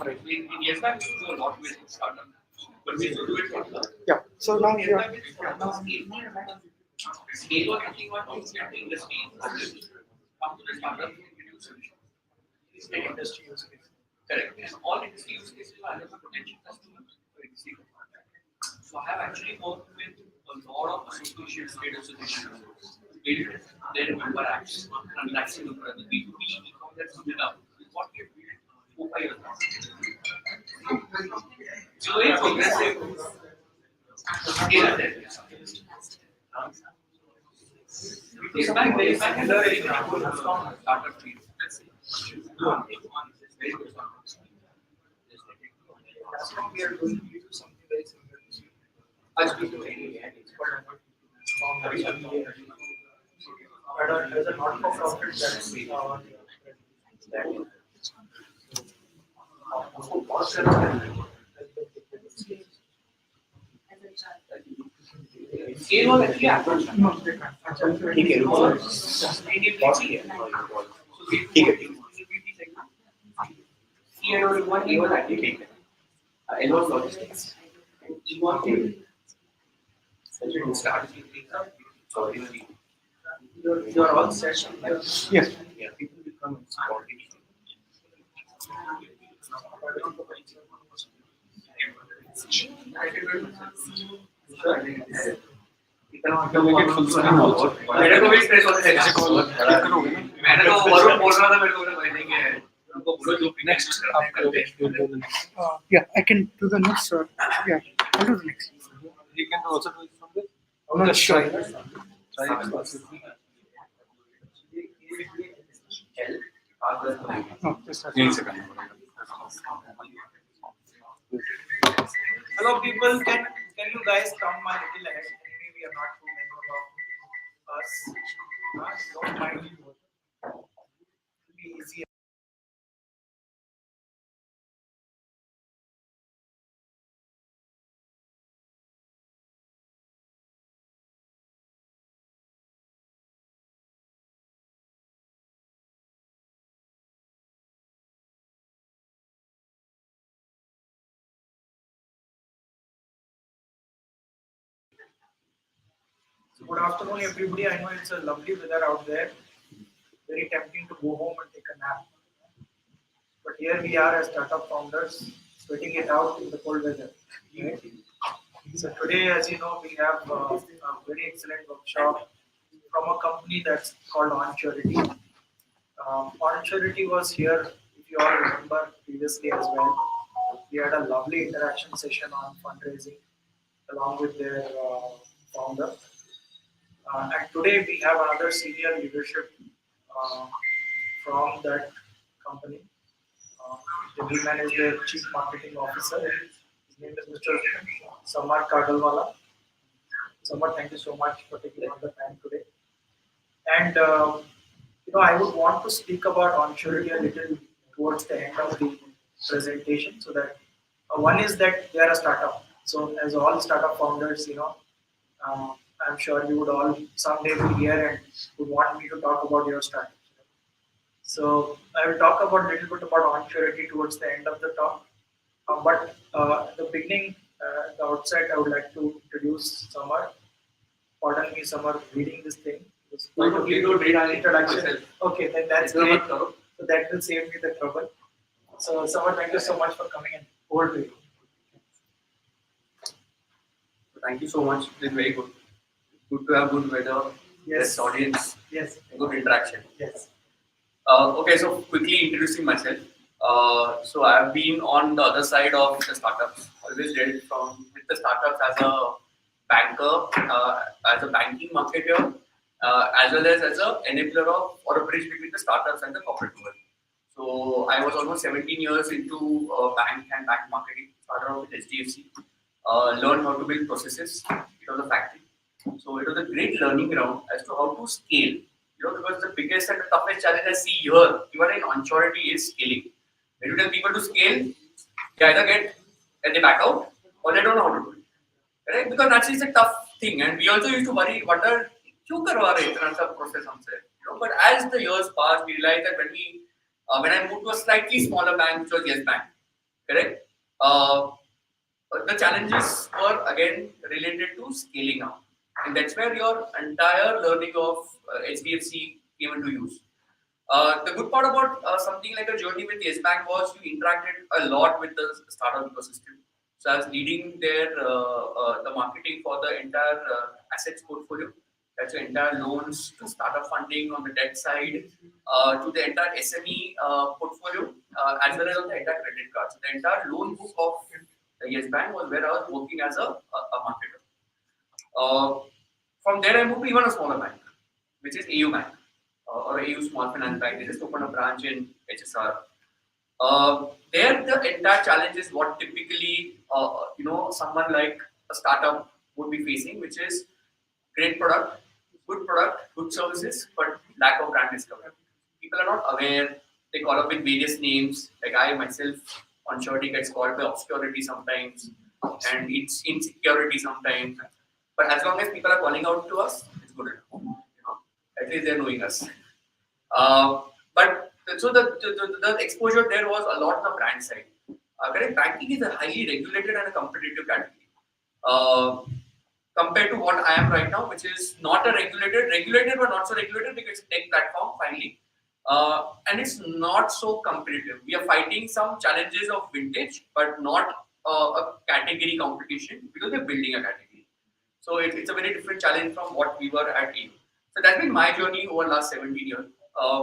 In yes, bank, we used to do a lot with startup, but we used to do it for the Yeah. So now yes, here. bank is scale or thinking about how to get the industry come to the startup and introduce solution. Is the industry use case. Correct. And all industry use cases are either for potential customers or existing customers. So I have actually worked with a lot of associations, trade associations, build their member apps, transacting the B2B e-commerce build up. What we have built 4-5 years now. So very progressive scale at that. Yes, bank, there is a very good startup field. Very good startup. Last time we are doing we do something very similar. I speak to any It's called as a not-for-profit that's scale was actually approach. no, they can't. ठीक है और sustainability है so ठीक है sustainability segment here और one A was actually L was logistics and E was trading so you start sorry You're all set. Yes. yeah people become already Make it full screen also. मेरे को भी stress होता है Click करोगे ना? मैंने तो वरुण बोल रहा था मेरे को भाई नहीं है उनको बोलो जो Next, yeah, I can do the next. Yeah, I'll do the next. You can also do it from this. I'm not sure. No, just a second. Hello people, can you guys come a little ahead? Maybe we are not too many of us. Don't mind. It'll be easier. So good afternoon, everybody. I know it's a lovely weather out there. Very tempting to go home and take a nap. But here we are as startup founders, sweating it out in the cold weather. Right? So today, as you know, we have a very excellent workshop from a company that's called OnSurity. OnSurity was here, if you all remember, previously as well. We had a lovely interaction session on fundraising along with their founder. And today we have another senior leadership from that company. The man is the Chief Marketing Officer. His name is Mr. Samar Kadalwala. Samar, thank you so much for taking on the time today. And I would want to speak about OnSurity a little towards the end of the presentation. So that one is that they are a startup. So as all startup founders, I'm sure you would all someday be here and would want me to talk about your startup. So I will talk about a little bit about OnSurity towards the end of the talk. But at the beginning, at the outset, I would like to introduce Samar. Pardon me, Samar, reading this thing. don't read our Introduction. Okay, then that's great. So that will save me the trouble. So Samar, thank you so much for coming in. Over to you. Thank you so much. It's very good. Good to have good weather, Yes. best audience, Yes. good interaction. Yes. Okay, so quickly introducing myself. So I've been on the other side of the startups. Always dealt with the startups as a banker, as a banking marketer, as well as a enabler of or a bridge between the startups and the corporate world. So I was almost 17 years into bank and bank marketing. Started off with HDFC. Learned how to build processes. It was a factory. So it was a great learning ground as to how to scale. Because the biggest and the toughest challenge I see here, even in OnSurity, is scaling. When you tell people to scale, they either get and they back out or they don't know how to do it. Correct? Because that's a tough thing. And we also used to wonder, क्यों करवा रहे इतना सा process हमसे? But as the years passed, we realized that when I moved to a slightly smaller bank, which was Yes Bank, correct? The challenges were again related to scaling up, and that's where your entire learning of HDFC came into use. The good part about something like a journey with Yes Bank was you interacted a lot with the startup ecosystem. So I was leading their the marketing for the entire assets portfolio. That's the entire loans to startup funding on the debt side, to the entire SME portfolio, as well as on the entire credit card. So the entire loan book of the Yes Bank was where I was working as a marketer. From there, I moved to even a smaller bank, which is AU Bank or AU Small Finance Bank. They just opened a branch in HSR. There, the entire challenge is what typically someone like a startup would be facing, which is product, good services, but lack of brand discovery. People are not aware. They call up with various names. Like I myself on Shorty gets called by obscurity sometimes, and it's insecurity sometimes. But as long as people are calling out to us, it's good enough. At least they're knowing us. But so the exposure there was a lot on the brand side. Correct? Banking is a highly regulated and a competitive category. Uh, Compared to what I am right now, which is not a regulated but not so regulated because it's a tech platform finally. And it's not so competitive. We are fighting some challenges of vintage, but not a category competition because we're building a category. So it's a very different challenge from what we were at AU. So that's been my journey over the last 17 years.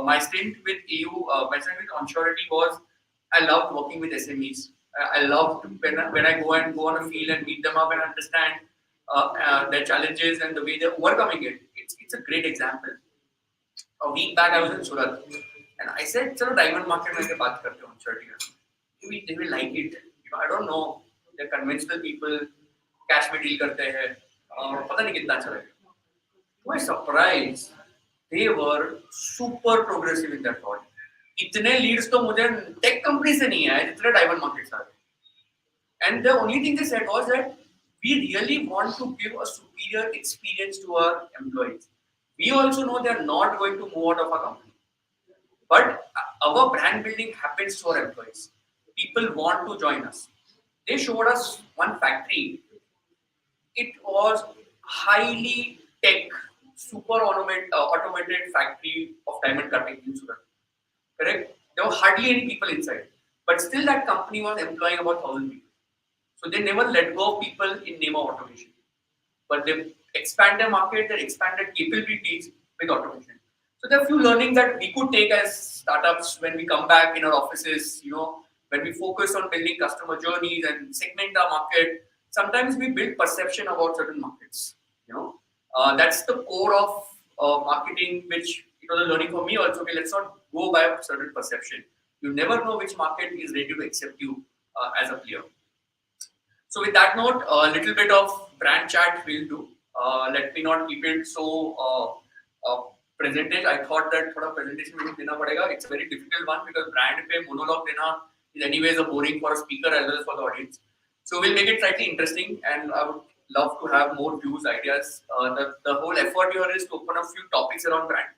My stint with AU, my stint with Onsurity was I loved working with SMEs. I loved when I go on a field and meet them up and understand their challenges and the way they're overcoming it. It's a great example. A week back, I was in Surat and I said, "Chalo diamond market में से बात करते हैं Onsurity." They will like it. I don't know. They're conventional people. Cash में deal करते हैं. पता नहीं कितना अच्छा लगेगा. To my surprise, they were super progressive in their thought. इतने leads तो मुझे tech company से नहीं आए जितने diamond markets आए. And the only thing they said was that we really want to give a superior experience to our employees. We also know they are not going to move out of our company. But our brand building happens to our employees. People want to join us. They showed us one factory. It was highly tech, super automated factory of diamond cutting in Surat. Correct? There were hardly any people inside. But still that company was employing about 1,000 people. So they never let go of people in name of automation. But they expand their market, they expanded capabilities with automation. So there are a few learnings that we could take as startups when we come back in our offices, when we focus on building customer journeys and segment our market. Sometimes we build perception about certain markets. That's the core of marketing, which the learning for me also. Okay, let's not go by a certain perception. You never know which market is ready to accept you as a player. So with that note, a little bit of brand chat we'll do. Let me not keep it so presentation. I thought that thoda presentation will dena padega. It's a very difficult one because brand pe monologue dena is anyways a boring for a speaker as well as for the audience. So we'll make it slightly interesting, and I would love to have more views, ideas. The whole effort here is to open a few topics around brand,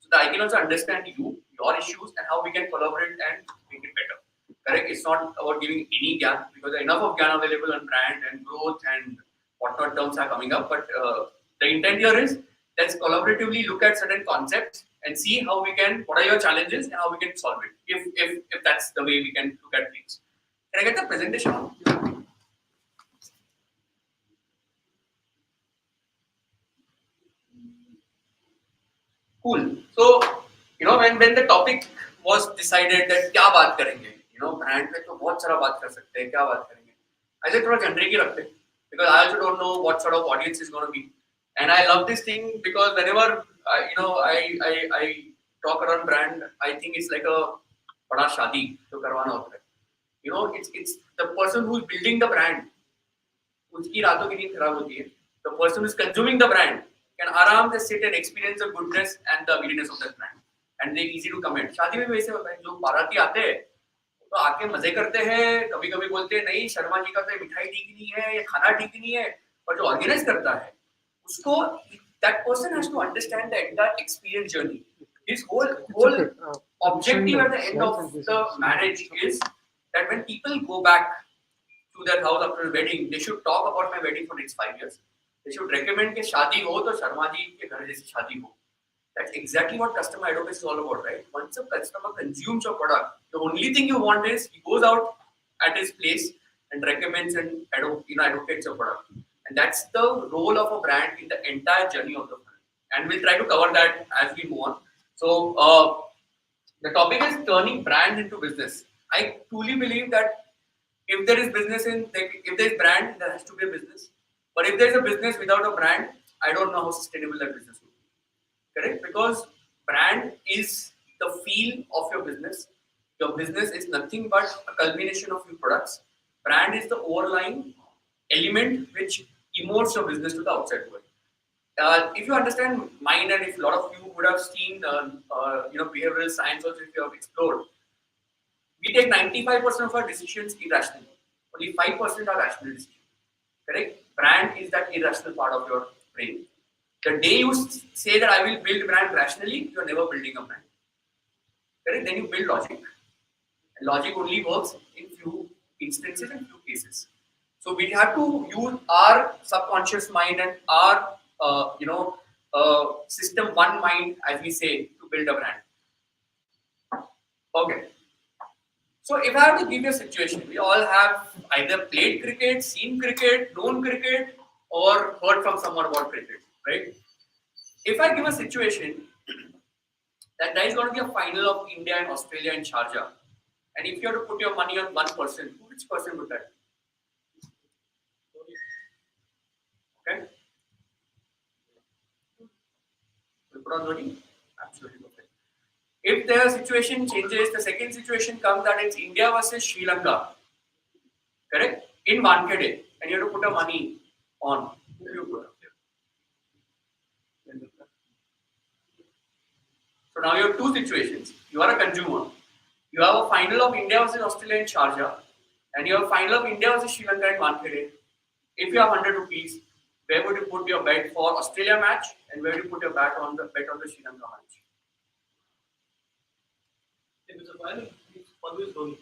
so that I can also understand you, your issues, and how we can collaborate and make it better. Correct? It's not about giving any gyan because there are enough of gyan available on brand and growth and whatnot terms are coming up. But the intent here is let's collaboratively look at certain concepts and see how we can, what are your challenges and how we can solve it. If that's the way we can look at things. Can I get the presentation on? Cool. So when the topic was decided that क्या बात करेंगे, brand पे तो बहुत सारा बात कर सकते हैं, क्या बात करेंगे. I said थोड़ा generic ही रखते because I also don't know what sort of audience is going to be. And I love this thing because whenever I talk around brand, I think it's like a बड़ा शादी जो करवाना होता है. It's the person who is building the brand. उसकी रातों की नींद खराब होती है. The person who is consuming the brand can आराम से sit and experience the goodness and the ugliness of that brand. And they're easy to comment. शादी में भी वैसे होता है. जो बाराती आते हैं तो आके मजे करते हैं. कभी-कभी बोलते हैं नहीं शर्मा जी का तो मिठाई ठीक नहीं है, ये खाना ठीक नहीं है. पर जो ऑर्गेनाइज करता है उसको that person has to understand the entire experience journey. His whole objective at the end of the marriage is that when people go back to their house after a wedding, they should talk about my wedding for next 5 years. They should recommend कि शादी हो तो शर्मा जी के घर जैसी शादी हो. That's exactly what customer advocacy is all about, right? Once a customer consumes your product, the only thing you want is he goes out at his place and recommends and advocates your product. And that's the role of a brand in the entire journey of the brand. And we'll try to cover that as we move on. So the topic is turning brand into business. I truly believe that if there is business if there is brand, there has to be a business. But if there is a business without a brand, I don't know how sustainable that business will be. Correct? Because brand is the feel of your business. Your business is nothing but a culmination of your products. Brand is the overlying element which emotes your business to the outside world. If you understand mind, and if a lot of you would have seen, behavioral science, also if you have explored, we take 95% of our decisions irrationally. Only 5% are rational decisions. Correct? Brand is that irrational part of your brain. The day you say that I will build brand rationally, you are never building a brand. Correct? Then you build logic. And logic only works in few instances and few cases. So we have to use our subconscious mind and our system one mind, as we say, to build a brand. Okay. So if I have to give you a situation, we all have either played cricket, seen cricket, known cricket, or heard from someone about cricket, right? If I give a situation that there is going to be a final of India and Australia in Sharjah, and if you have to put your money on one person, which person would that be? Okay? We put on Dhoni? Absolutely perfect. If the situation changes, the second situation comes that it's India versus Sri Lanka, correct? In Wankhede, and you have to put a money on. Who do you put? So now you have two situations. You are a consumer. You have a final of India versus Australia in Sharjah, and you have a final of India versus Sri Lanka in Wankhede. If you have 100 rupees, where would you put your bet for Australia match, and where do you put your bet on the Sri Lanka match? If it's a final, it's always Dhoni.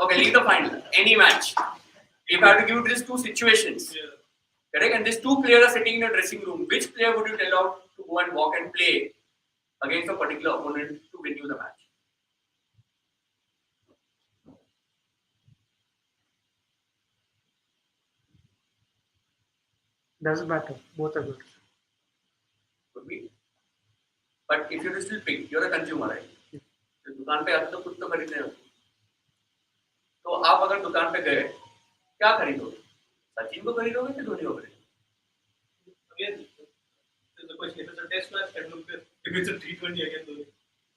Okay, leave the final. Any match. If I have to give these two situations, Yeah. correct, and these two players are sitting in a dressing room, which player would you tell out to go and walk and play against a particular opponent to win you the match? Doesn't matter. Both are good. Could be. But if you still pick, you're a consumer, right? तो दुकान पे आते तो खुद तो खरीदने हो. तो आप अगर दुकान पे गए, क्या खरीदोगे? सचिन को खरीदोगे कि धोनी को खरीदोगे? Again, the question, if it's a test match, I don't care. If it's a T20 again, Dhoni.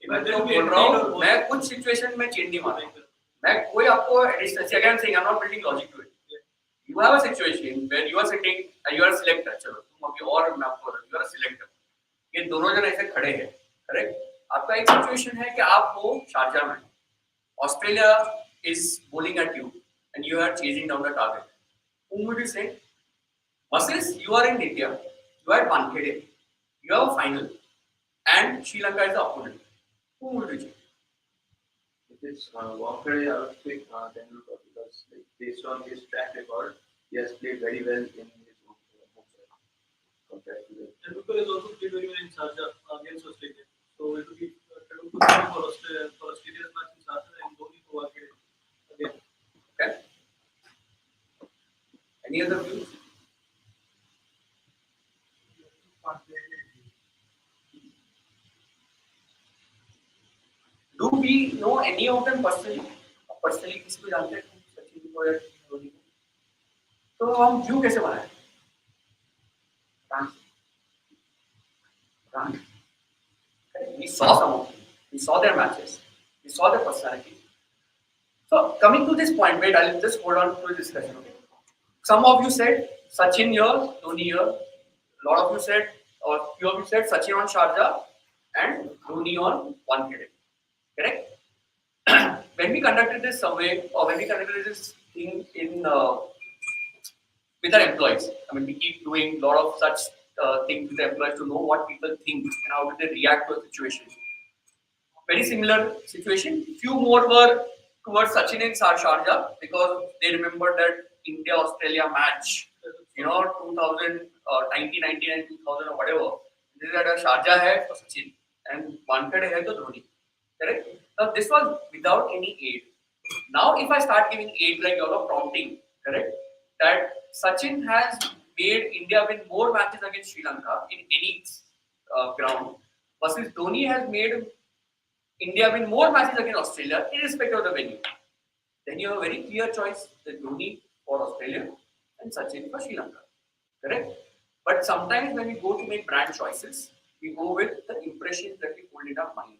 मैं तो बोल रहा हूँ, मैं कुछ सिचुएशन में चेंज नहीं मारता. मैं कोई आपको again saying I'm not building logic to it. You have a situation where you are sitting, you are a selector. चलो तुम अभी और मैं आपको you are a selector. ये दोनों जन ऐसे खड़े हैं, correct? आपका एक सिचुएशन है कि आप हो शारजा में, Australia is bowling at you and you are chasing down the target. Whom would you say? Versus you are in India, you are at Wankhede, you have a final, and Sri Lanka is the opponent. Whom would you choose? If it's Wankhede, I would pick Tendulkar because based on his track record, he has played very well in his home side compared to the. Tendulkar has also played very well in Sharjah against Australia. So it would be Tendulkar for Australia's match in Sharjah and Dhoni for Wankhede again. Okay. Any other views? Do we know any of them personally? Personally किसी को जानते हैं सचिन को या धोनी को? तो हम view कैसे बनाए? France. We saw some of them. We saw their matches. We saw their personality. So coming to this point, wait, I'll just hold on to this discussion. Okay? Some of you said Sachin here, Dhoni here. A lot of you said, or few of you said Sachin on Sharjah and Dhoni on Wankhede. Correct? When we conducted this survey, or when we conducted this thing in with our employees, I mean, we keep doing a lot of such things with the employees to know what people think and how do they react to a situation. Very similar situation. Few more were towards Sachin in Sharjah because they remember that India-Australia match, 2000, 1999, 2000 or whatever. This is at a Sharjah hai for Sachin and Wankhede hai to Dhoni. Correct? Now this was without any aid. Now if I start giving aid like you're prompting, correct, that Sachin has made India win more matches against Sri Lanka in any ground versus Dhoni has made India win more matches against Australia, irrespective of the venue. Then you have a very clear choice: the Dhoni for Australia and Sachin for Sri Lanka. Correct? But sometimes when we go to make brand choices, we go with the impressions that we hold in our mind.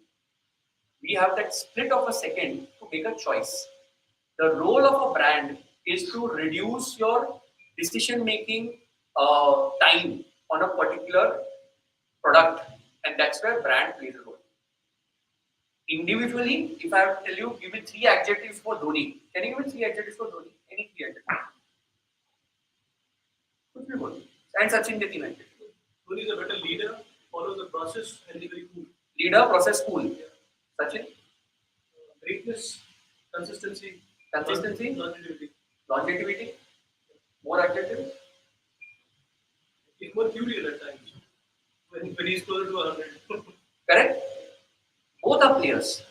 We have that split of a second to make a choice. The role of a brand is to reduce your decision making time on a particular product, and that's where brand plays a role. Individually, if I have to tell you, give me three adjectives for Dhoni. Can you give me three adjectives for Dhoni? Any three adjectives? कुछ भी बोलो. And Sachin के तीन adjectives. Dhoni is a better leader, follows the process, and is very cool. Leader, process, cool. Sachin? Greatness, consistency, longevity. Longevity. More adjectives. He's more curious at times when he's closer to 100. Correct? Both are players.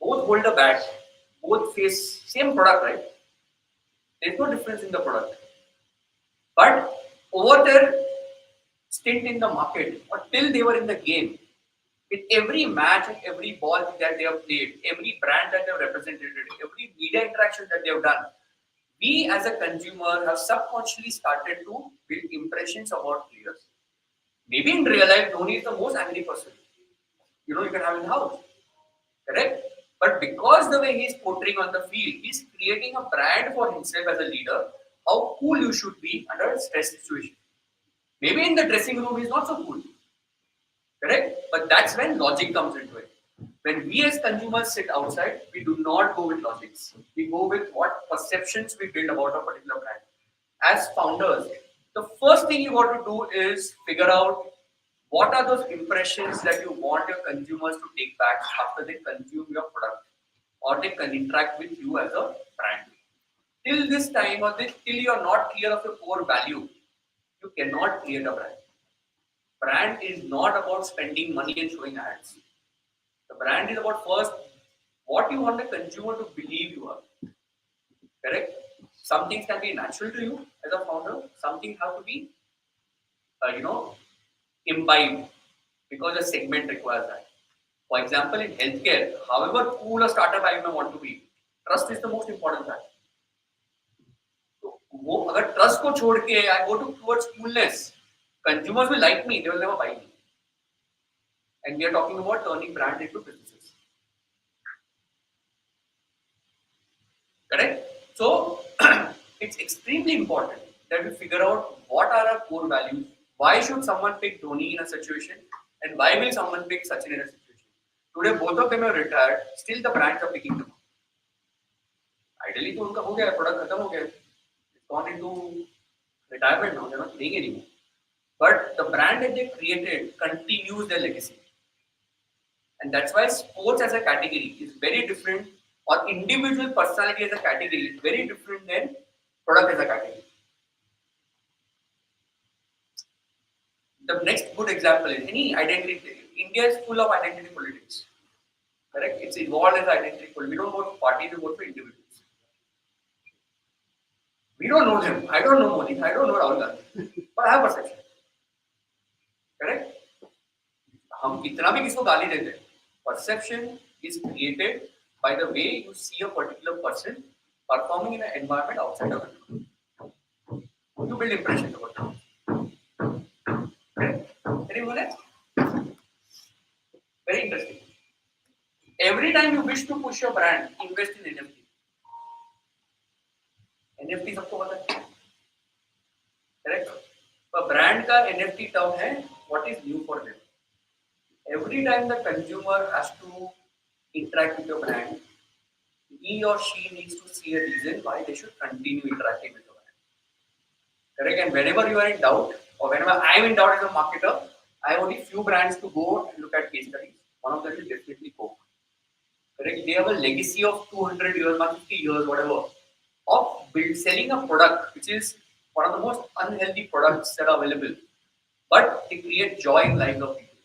Both hold a bat. Both face same product, right? There's no difference in the product. But over their stint in the market, or till they were in the game, with every match and every ball that they have played, every brand that they have represented, every media interaction that they have done, we as a consumer have subconsciously started to build impressions about players. Maybe in real life, Dhoni is the most angry person you can have in the house. Correct? But because the way he's portraying on the field, he's creating a brand for himself as a leader, how cool you should be under a stress situation. Maybe in the dressing room, he's not so cool. Correct? But that's when logic comes into it. When we as consumers sit outside, we do not go with logics. We go with what perceptions we build about a particular brand. As founders, the first thing you got to do is figure out what are those impressions that you want your consumers to take back after they consume your product or they can interact with you as a brand. Till this time or till you are not clear of your core value, you cannot create a brand. Brand is not about spending money and showing ads. The brand is about first what you want the consumer to believe you are. Correct? Some things can be natural to you as a founder. Some things have to be, imbibed because a segment requires that. For example, in healthcare, however cool a startup I may want to be, trust is the most important factor. So, अगर trust को छोड़ के I go towards coolness, consumers will like me, they will never buy me. And we are talking about turning brand into businesses. Correct? So, it's extremely important that we figure out what are our core values. Why should someone pick Dhoni in a situation, and why will someone pick Sachin in a situation? Today, both of them are retired. Still, the brands are picking them. Ideally, तो उनका हो गया, product खत्म हो गया. It's gone into retirement now. They're not playing anymore. But the brand that they created continues their legacy, and that's why sports as a category is very different, or individual personality as a category is very different than product as a category. The next good example is any identity. India is full of identity politics. Correct? It's evolved as identity politics. We don't vote for parties, we vote for individuals. We don't know them. I don't know Modi. I don't know Rahul Gandhi. But I have perception. Correct? हम कितना भी किसको गाली देते हैं, perception is created by the way you see a particular person performing in an environment outside of it. You build impressions about them. Very interesting. Every time you wish to push your brand, invest in NFT. NFT सबको पता है, correct? पर brand का NFT term है what is new for them. Every time the consumer has to interact with your brand, he or she needs to see a reason why they should continue interacting with your brand. Correct? And whenever you are in doubt, or whenever I am in doubt as a marketer, I have only few brands to go and look at case studies. One of them is definitely Coke. Correct? They have a legacy of 200 years, 150 years, whatever, of selling a product which is one of the most unhealthy products that are available, but they create joy in lives of people.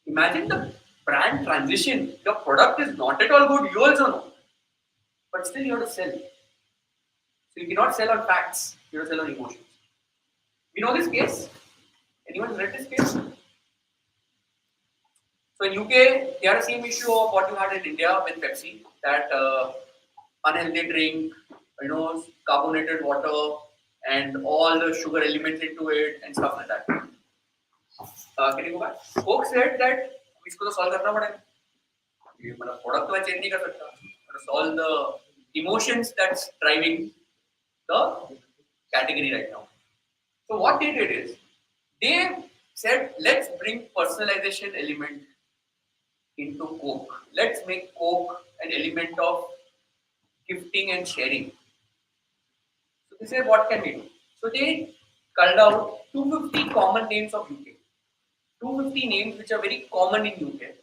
Imagine the brand transition. Your product is not at all good, you also know, but still you have to sell. So you cannot sell on facts, you have to sell on emotions. We know this case. Anyone read this case? So in UK, they had the same issue of what you had in India with Pepsi, that unhealthy drink, carbonated water, and all the sugar elements into it and stuff like that. Can you go back? Coke said that इसको तो solve करना पड़ेगा. ये मतलब product तो मैं change नहीं कर सकता. To solve the emotions that's driving the category right now. So what they did is they said let's bring personalization element into Coke. Let's make Coke an element of gifting and sharing. So they said, what can we do? So they culled out 250 common names of UK. 250 names which are very common in UK.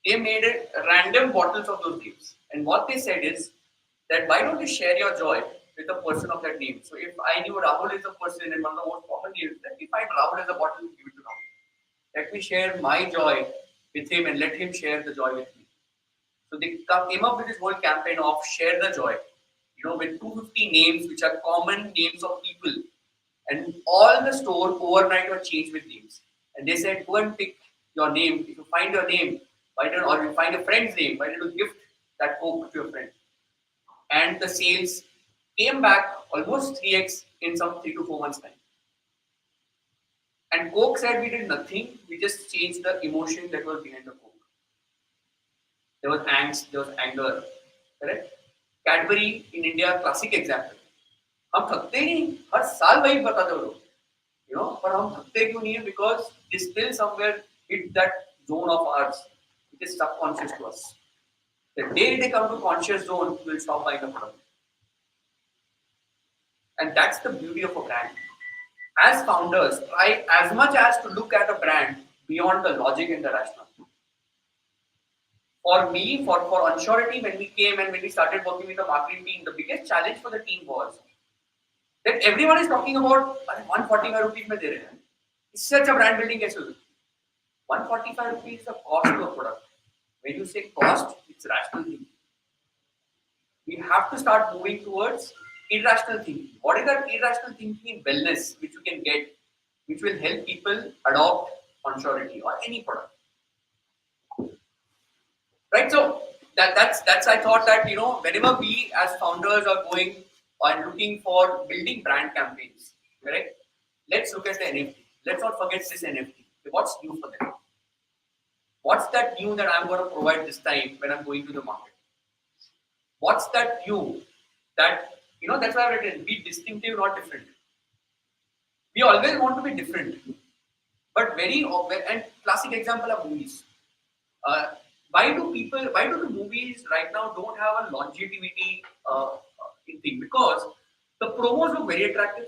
They made it random bottles of those names. And what they said is that why don't you share your joy with a person of that name? So if I knew Rahul is a person and one of the most common names, let me find Rahul as a bottle and give it to Rahul. Let me share my joy with him and let him share the joy with me. So they came up with this whole campaign of share the joy, with 250 names which are common names of people, and all the store overnight were changed with names. And they said, go and pick your name. If you find your name, or you find a friend's name, why don't you gift that Coke to your friend? And the sales came back almost 3x in some 3 to 4 months time. And Coke said we did nothing. We just changed the emotion that was behind the Coke. There was angst, there was anger, correct? Cadbury in India, classic example. हम थकते ही नहीं, हर साल वही बताते हो लोग, पर हम थकते क्यों नहीं है? Because they still somewhere hit that zone of ours, which is subconscious to us. The day they come to conscious zone, we will stop buying the product. And that's the beauty of a brand. As founders, try as much as to look at a brand beyond the logic and the rationale. For me, for Unsurety, when we came and when we started working with the marketing team, the biggest challenge for the team was that everyone is talking about 145 rupees में दे रहे हैं. इससे अच्छा brand building कैसे होगी? 145 rupees is the cost of a product. When you say cost, it's rational thinking. We have to start moving towards irrational thinking. What is that irrational thinking in wellness which you can get, which will help people adopt Unsurety or any product? Right, so that's I thought that whenever we as founders are going and looking for building brand campaigns, correct? Let's look at the NFT. Let's not forget this NFT. What's new for them? What's that new that I'm going to provide this time when I'm going to the market? What's that new that that's why I've written be distinctive, not different. We always want to be different, but very often, and classic example are movies. Why do the movies right now don't have a longevity in thing? Because the promos look very attractive,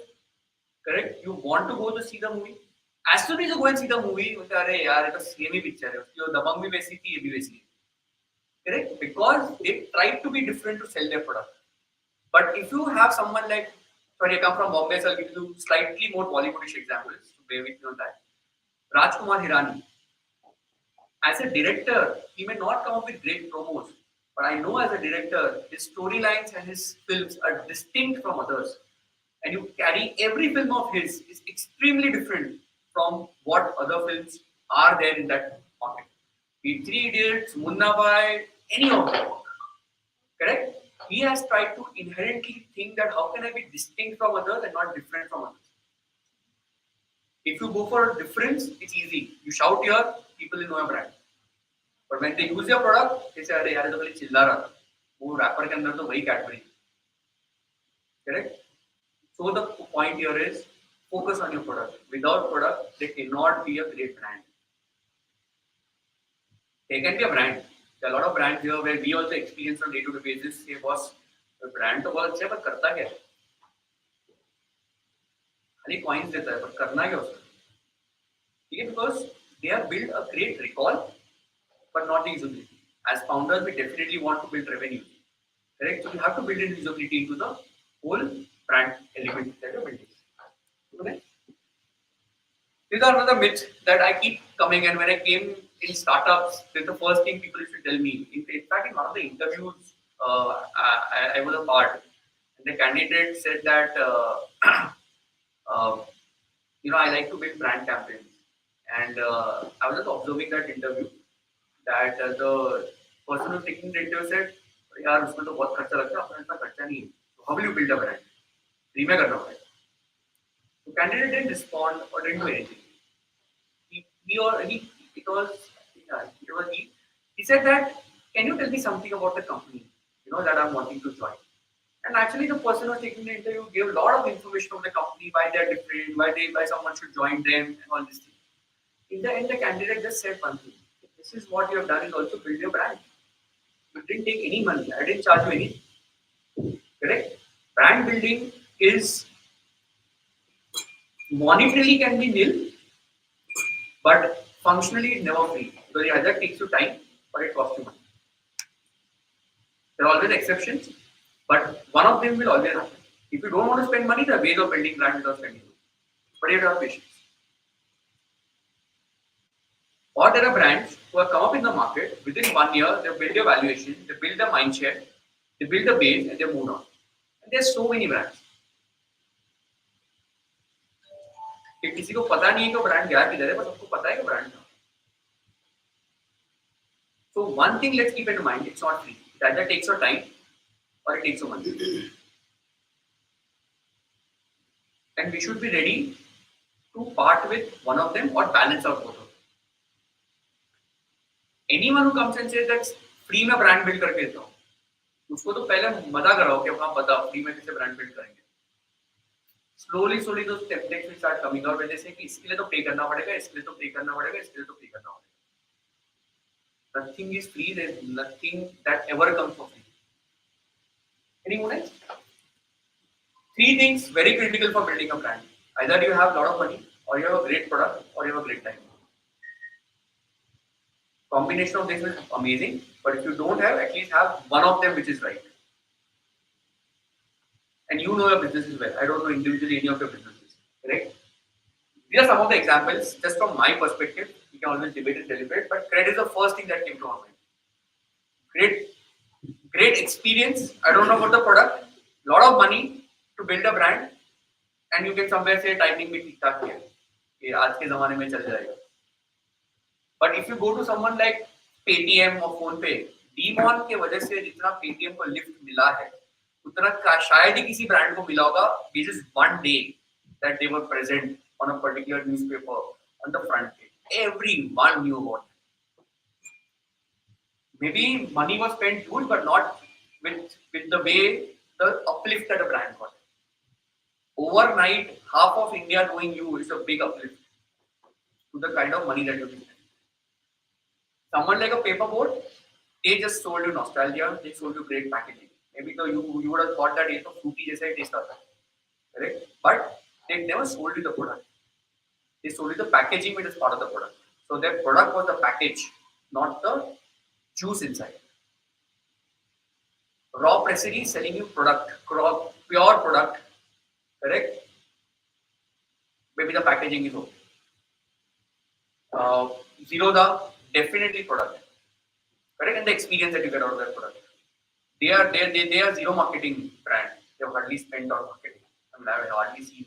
correct? You want to go to see the movie. As soon as you go and see the movie, you say, "Yaar, it was same picture. Your Dabang bhi वैसी थी, ये भी वैसी है." Correct? Because they try to be different to sell their product. But if you have someone like, sorry, I come from Bombay, so I'll give you slightly more Bollywoodish examples to bear with me on that. Rajkumar Hirani. As a director, he may not come up with great promos, but I know as a director, his storylines and his films are distinct from others. And you carry every film of his is extremely different from what other films are there in that market. Be it Three Idiots, Munna Bhai, any of them. Correct? He has tried to inherently think that how can I be distinct from others and not different from others. If you go for a difference, it's easy. You shout here, people know your brand. But when they use your product, they say, "अरे यार ये तो खाली चिल्ला रहा था, वो wrapper के अंदर तो वही Cadbury." Correct? So the point here is focus on your product. Without product, there cannot be a great brand. There can be a brand. There are a lot of brands here where we also experience on day-to-day basis. Say, boss, brand तो बहुत अच्छा है, पर करता क्या है? खाली coins देता है, पर करना क्या उसका? ठीक है, because they have built a great recall, but not the usability. As founders, we definitely want to build revenue. Correct? So you have to build in usability into the whole brand element that you're building. Okay? These are another myths that I keep coming, and when I came in startups, this is the first thing people used to tell me. In fact, in one of the interviews I was a part, and the candidate said that uh, I like to build brand campaigns, and I was just observing that interview that the person who's taking the interview said, "यार उसमें तो बहुत खर्चा लगता है, अपना इतना खर्चा नहीं है. So how will you build a brand? Free में करना पड़ेगा." The candidate didn't respond or didn't do anything. He or he it was yeah, it was he said that, can you tell me something about the company that I'm wanting to join. And actually the person who was taking the interview gave a lot of information of the company, why they're different, why someone should join them, and all these things. In the end the candidate just said one thing: this is what you have done, is also build your brand. You didn't take any money, I didn't charge you anything. Correct? Brand building is monetarily can be nil, but functionally it's never free, because it either takes you time or it costs you money. There are always exceptions, but one of them will always happen. If you don't want to spend money, there are ways of building brand without spending money. But you have to have patience. Or there are brands who have come up in the market within 1 year, they build their valuation, they build the mind share, they build the base, and they move on. And there's so many brands. कि किसी को पता नहीं है कि brand गया किधर है, बस सबको पता है कि ब्रांड क्या. So one thing let's keep in mind: it's not free. It either takes your time or it takes your money. And we should be ready to part with one of them or balance out both of them. Anyone who comes and says that free में brand build करके देता हूँ, उसको तो पहले मजा कराओ कि हाँ बता free में कैसे brand build करेंगे. Slowly those templates will start coming out, where they say कि इसके लिए तो pay करना पड़ेगा, इसके लिए तो pay करना पड़ेगा, इसके लिए तो pay करना पड़ेगा. Nothing is free. There is nothing that ever comes for free. Anyone else? 3 things very critical for building a brand. Either you have a lot of money, or you have a great product, or you have a great time. Combination of this is amazing, but if you don't have, at least have one of them which is right. And you know your businesses well. I don't know individually any of your businesses, correct? These are some of the examples, just from my perspective. We can always debate and deliberate, but credit is the first thing that came to our mind. Great experience. I don't know about the product. Lot of money to build a brand, and you can somewhere say timing भी ठीक ठाक है, ये आज के ज़माने में चल जाएगा. But if you go to someone like Paytm or PhonePe, demon के वजह से जितना Paytm को लिफ्ट मिला है, उतना शायद ही किसी ब्रांड को मिला होगा. This is one day that they were present on a particular newspaper on the front page. Everyone knew about it. Maybe money was spent huge, but not with the way the uplift that a brand got. Overnight, half of India knowing you is a big uplift to the kind of money that you spend. Someone like a paperboard, they just sold you nostalgia, they sold you great packaging. Maybe you would have thought that it's a fruity jaisa taste aata hai, correct? But they never sold you the product. They sold you the packaging which is part of the product. So their product was the package, not the juice inside. Raw Pressery selling you product, pure product, correct? Maybe the packaging is okay. Zerodha, definitely product, correct? And the experience that you get out of that product. They are zero marketing brand. They have hardly spent on marketing. I mean, I have hardly seen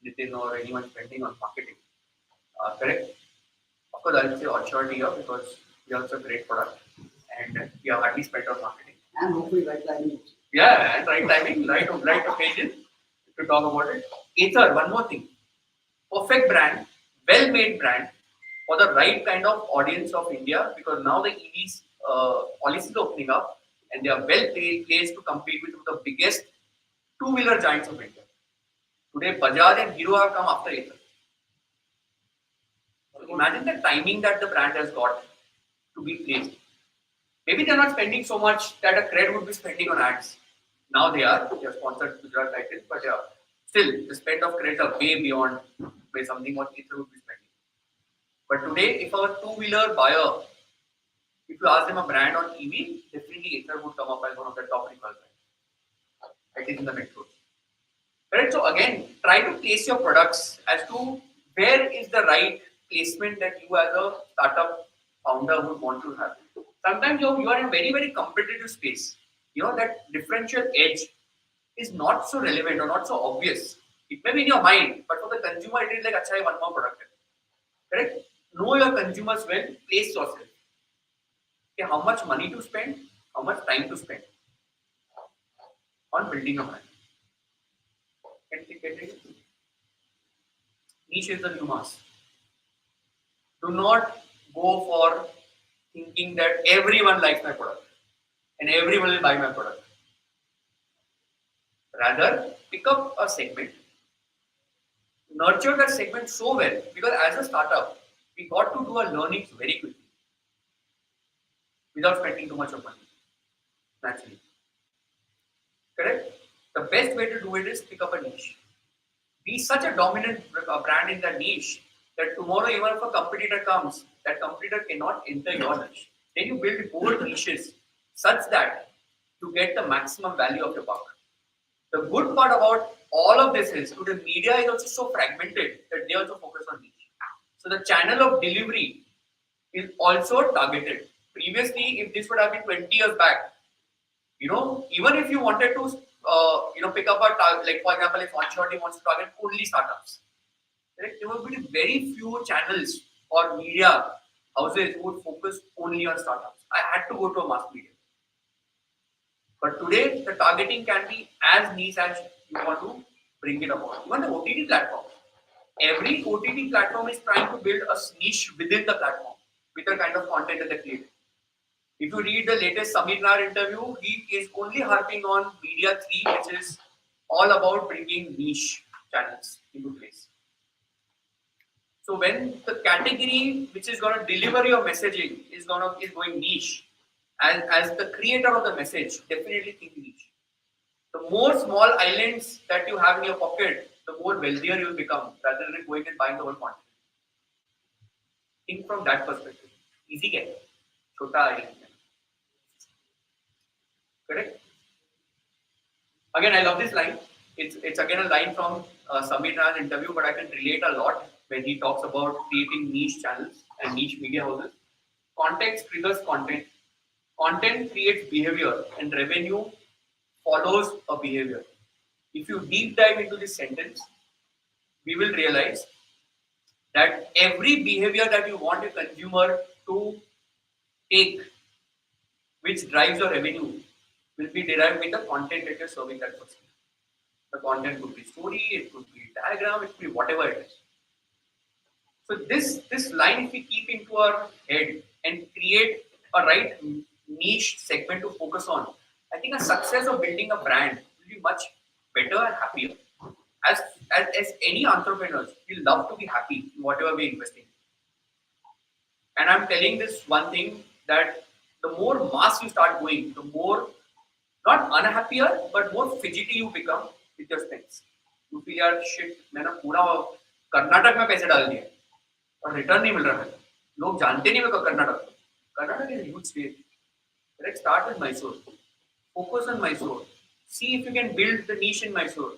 Nitin or anyone spending on marketing. Correct? Of course, I'll say Allshot here because we have a great product and we have hardly spent on marketing. And hopefully right timing. Yeah, and right timing, right occasion to talk about it. Ether, one more thing. Perfect brand, well-made brand for the right kind of audience of India, because now the EVs policies are opening up and they are well placed to compete with the biggest two-wheeler giants of India. Today, Bajaj and Hero have come after Ether. So imagine the timing that the brand has got to be placed. Maybe they're not spending so much that a cred would be spending on ads. Now they are sponsored Gujarat Titans, but yeah, still the spend of creds are way beyond where something what Ether would be spending. But today, if a two-wheeler buyer If you ask them a brand on EV, definitely Ather would come up as one of the top recall brands, at least in the metros. Correct? So again, try to place your products as to where is the right placement that you as a startup founder would want to have. Sometimes you are in a very, very competitive space. You know, that differential edge is not so relevant or not so obvious. It may be in your mind, but for the consumer, it is like, acha, one more product. Correct? Know your consumers well, place yourself. Okay, how much money to spend, how much time to spend on building a brand. Get it? Niche is the new mass. Do not go for thinking that everyone likes my product and everyone will buy my product. Rather, pick up a segment, nurture that segment so well, because as a startup, we got to do our learnings very quickly without spending too much of money. Naturally. Correct? The best way to do it is pick up a niche. Be such a dominant brand in that niche that tomorrow, even if a competitor comes, that competitor cannot enter your niche. Then you build more niches such that you get the maximum value of your buck. The good part about all of this is today media is also so fragmented that they also focus on niche. So the channel of delivery is also targeted. Previously, if this would have been 20 years back, even if you wanted to, pick up a target, like for example, if OneShotty wants to target only startups, right? There would be very few channels or media houses who would focus only on startups. I had to go to a mass media. But today, the targeting can be as niche as you want to bring it about. Even the OTT platform. Every OTT platform is trying to build a niche within the platform with the kind of content that they create. If you read the latest Samir Nar interview, he is only harping on Media 3, which is all about bringing niche channels into place. So when the category which is going to deliver your messaging is going niche, as the creator of the message, definitely think niche. The more small islands that you have in your pocket, the more wealthier you will become rather than going and buying the whole quantity. Think from that perspective. Easy get. Chota island. Correct? Again, I love this line. It's again a line from Samir Nan's interview, but I can relate a lot when he talks about creating niche channels and niche media houses. Context triggers content. Content creates behavior, and revenue follows a behavior. If you deep dive into this sentence, we will realize that every behavior that you want a consumer to take, which drives your revenue, will be derived with the content that you're serving that person. The content could be story, it could be diagram, it could be whatever it is. So this line, if we keep into our head and create a right niche segment to focus on, I think a success of building a brand will be much better and happier. As any entrepreneurs, we love to be happy in whatever we invest in. And I'm telling this one thing that the more mass you start going, the more not unhappier, but more fidgety you become with your spends. You feel यार shit मैंने पूरा कर्नाटक में पैसे डाल दिए और return नहीं मिल रहा है. लोग जानते नहीं मेरे को Karnataka. Karnataka is a huge state. Let's start with Mysore. Focus on Mysore. See if you can build the niche in Mysore,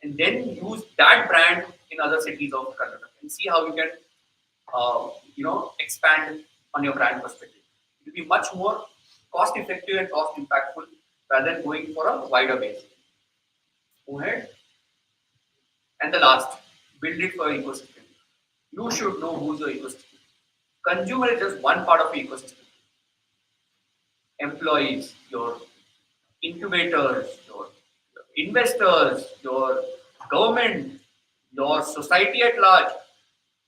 and then use that brand in other cities of Karnataka, and see how you can, expand on your brand perspective. It will be much more cost effective and cost impactful rather than going for a wider base. Go ahead. And the last, build it for your ecosystem. You should know who's your ecosystem. Consumer is just one part of the ecosystem. Employees, your incubators, your investors, your government, your society at large.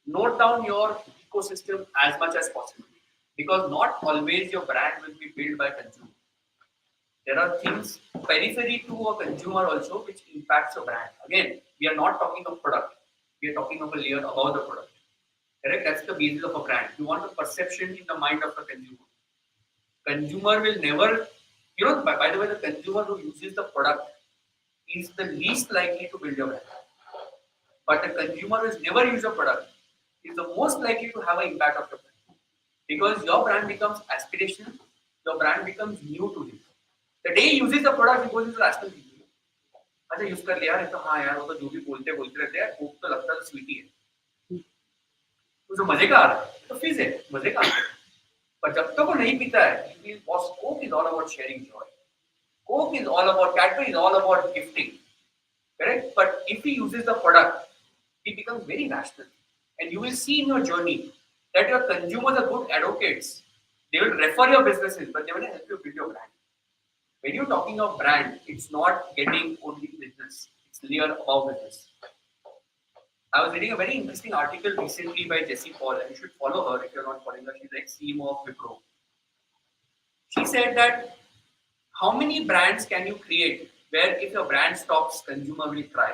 Note down your ecosystem as much as possible, because not always your brand will be built by consumer. There are things periphery to a consumer also which impacts your brand. Again, we are not talking of product. We are talking of a layer above the product. Correct? That's the basis of a brand. You want a perception in the mind of the consumer. Consumer will never, by the way, the consumer who uses the product is the least likely to build your brand. But the consumer who has never used a product is the most likely to have an impact of your brand. because your brand becomes aspirational, your brand becomes new to him. The day he uses the product, he goes into rational thinking. अच्छा use कर लिया यार, तो हाँ यार वो तो जो भी बोलते रहते हैं, भूख तो लगता है तो स्वीटी है, तो मजे का आ रहा है तो फीस है, मजे का आ रहा है। पर जब तक वो नहीं पीता है, boss Coke is all about sharing Joy, Coke is all about, Cadbury is all about gifting, correct? But if he uses the product, he becomes very rational. And you will see in your journey that your consumers are good advocates. They will refer your businesses, but they will help you build your brand. When you're talking of brand, it's not getting only business, it's layer above business. I was reading a very interesting article recently by Jessie Paul, and you should follow her if you're not following her. She's the ex-CEO of Wipro. She said that how many brands can you create where if your brand stops, consumer will cry?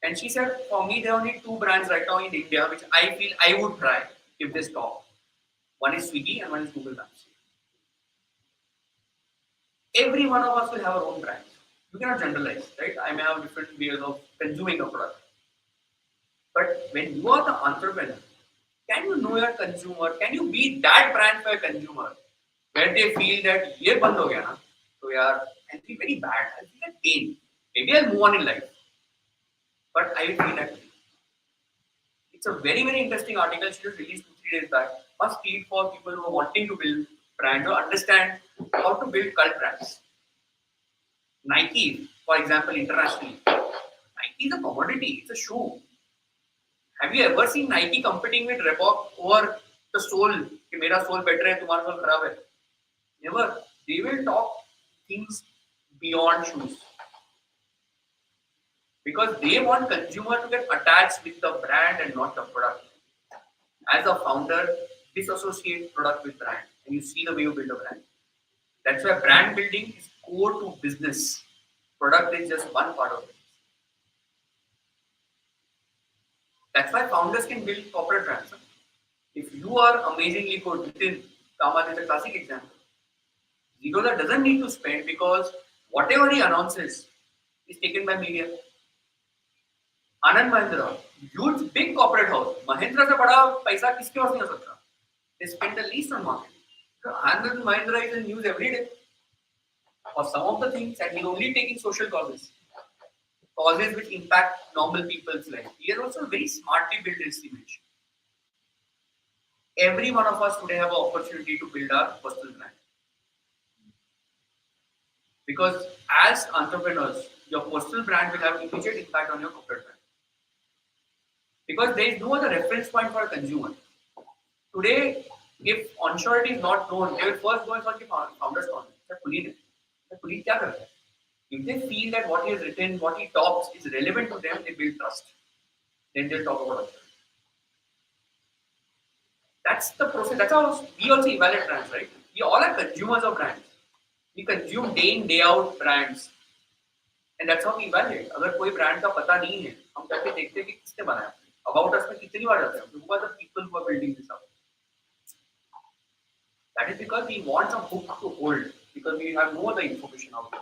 And she said, for me, there are only two brands right now in India which I feel I would try if they stop. One is Swiggy and one is Google Maps. Every one of us will have our own brand. You cannot generalize, right? I may have different ways of consuming a product. But when you are the entrepreneur, can you know your consumer? Can you be that brand for a consumer where they feel that ये बंद हो गया ना, तो यार I'll feel very bad. I'll feel that pain. Maybe I'll move on in life, but I will feel that pain. It's a very, very interesting article she just released 2-3 days back. Must read for people who are wanting to build brands or understand how to build cult brands. Nike, for example, internationally, Nike is a commodity. It's a shoe. Have you ever seen Nike competing with Reebok over the sole? कि मेरा soul better है, तुम्हारा soul खराब है. Never. They will talk things beyond shoes. Because they want consumer to get attached with the brand and not the product. As a founder, disassociate product with brand, and you see the way you build a brand. That's why brand building is core to business. Product is just one part of it. That's why founders can build corporate brands. If you are amazingly good within, Kamath is a classic example. Zigola doesn't need to spend because whatever he announces is taken by media. Anand Mahindra, huge big corporate house. Mahindra से बड़ा पैसा किसके पास नहीं हो सकता? They spend the least on marketing. So Anand Mahindra is in news every day for some of the things, and he's only taking social causes which impact normal people's life. He has also very smartly built his image. Every one of us today have an opportunity to build our personal brand. Because as entrepreneurs, your personal brand will have immediate impact on your corporate brand. Because there is no other reference point for a consumer. Today, if onsurity is not known, they will first go and search the founder's corner. Puneet क्या करता है? If they feel that what he has written, what he talks is relevant to them, they build trust. Then they'll talk about it. That's the process. That's how we also evaluate brands, right? We all are consumers of brands. We consume day in, day out brands. And that's how we evaluate. अगर कोई brand का पता नहीं है, हम जाके देखते हैं कि किसने बनाया. About us में कितनी बार जाते हैं? Who are the people who are building this up? That is because we want some hook to hold, because we have no other information out there.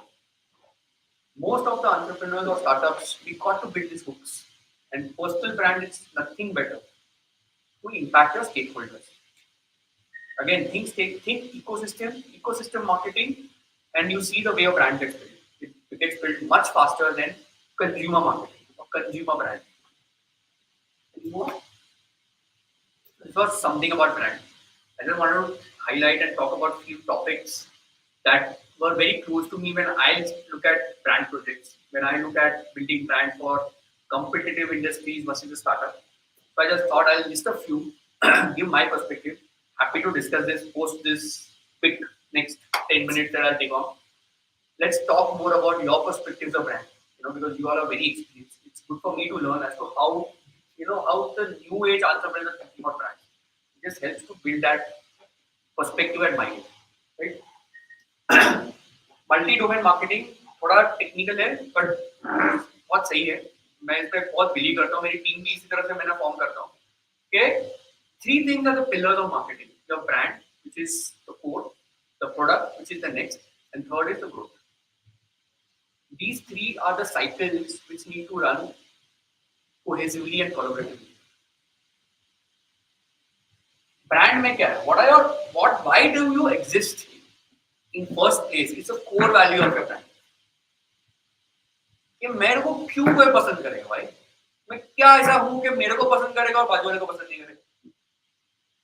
Most of the entrepreneurs or startups, we got to build these hooks. And personal brand is nothing better to impact your stakeholders. Again, think ecosystem marketing, and you see the way a brand gets built. It gets built much faster than consumer marketing or consumer brand. This was something about brand. I just wanted to highlight and talk about a few topics that were very close to me when I look at brand projects, when I look at building brand for competitive industries versus a startup. So I just thought I'll list a few, give my perspective. Happy to discuss this post this quick next 10 minutes that I'll take on. Let's talk more about your perspectives of brand. Because you all are very experienced. It's good for me to learn as to how how the new age entrepreneurs are thinking about brands. It just helps to build that perspective and mind, right? Multi-domain marketing थोड़ा technical है, but बहुत सही है. मैं इस पे बहुत believe करता हूँ. मेरी टीम भी इसी तरह से मैंने फॉर्म करता हूँ. Okay, 3 things are the pillars of marketing: your brand, which is the core; the product, which is the next; and third is the growth. These 3 are the cycles which need to run cohesively and collaboratively. Brand में क्या है, why do you exist in first place? It's a core value of your brand. कि मेरे को क्यों कोई पसंद करेगा भाई, मैं क्या ऐसा हूं कि मेरे को पसंद करेगा और बाजू वाले को पसंद नहीं करेगा.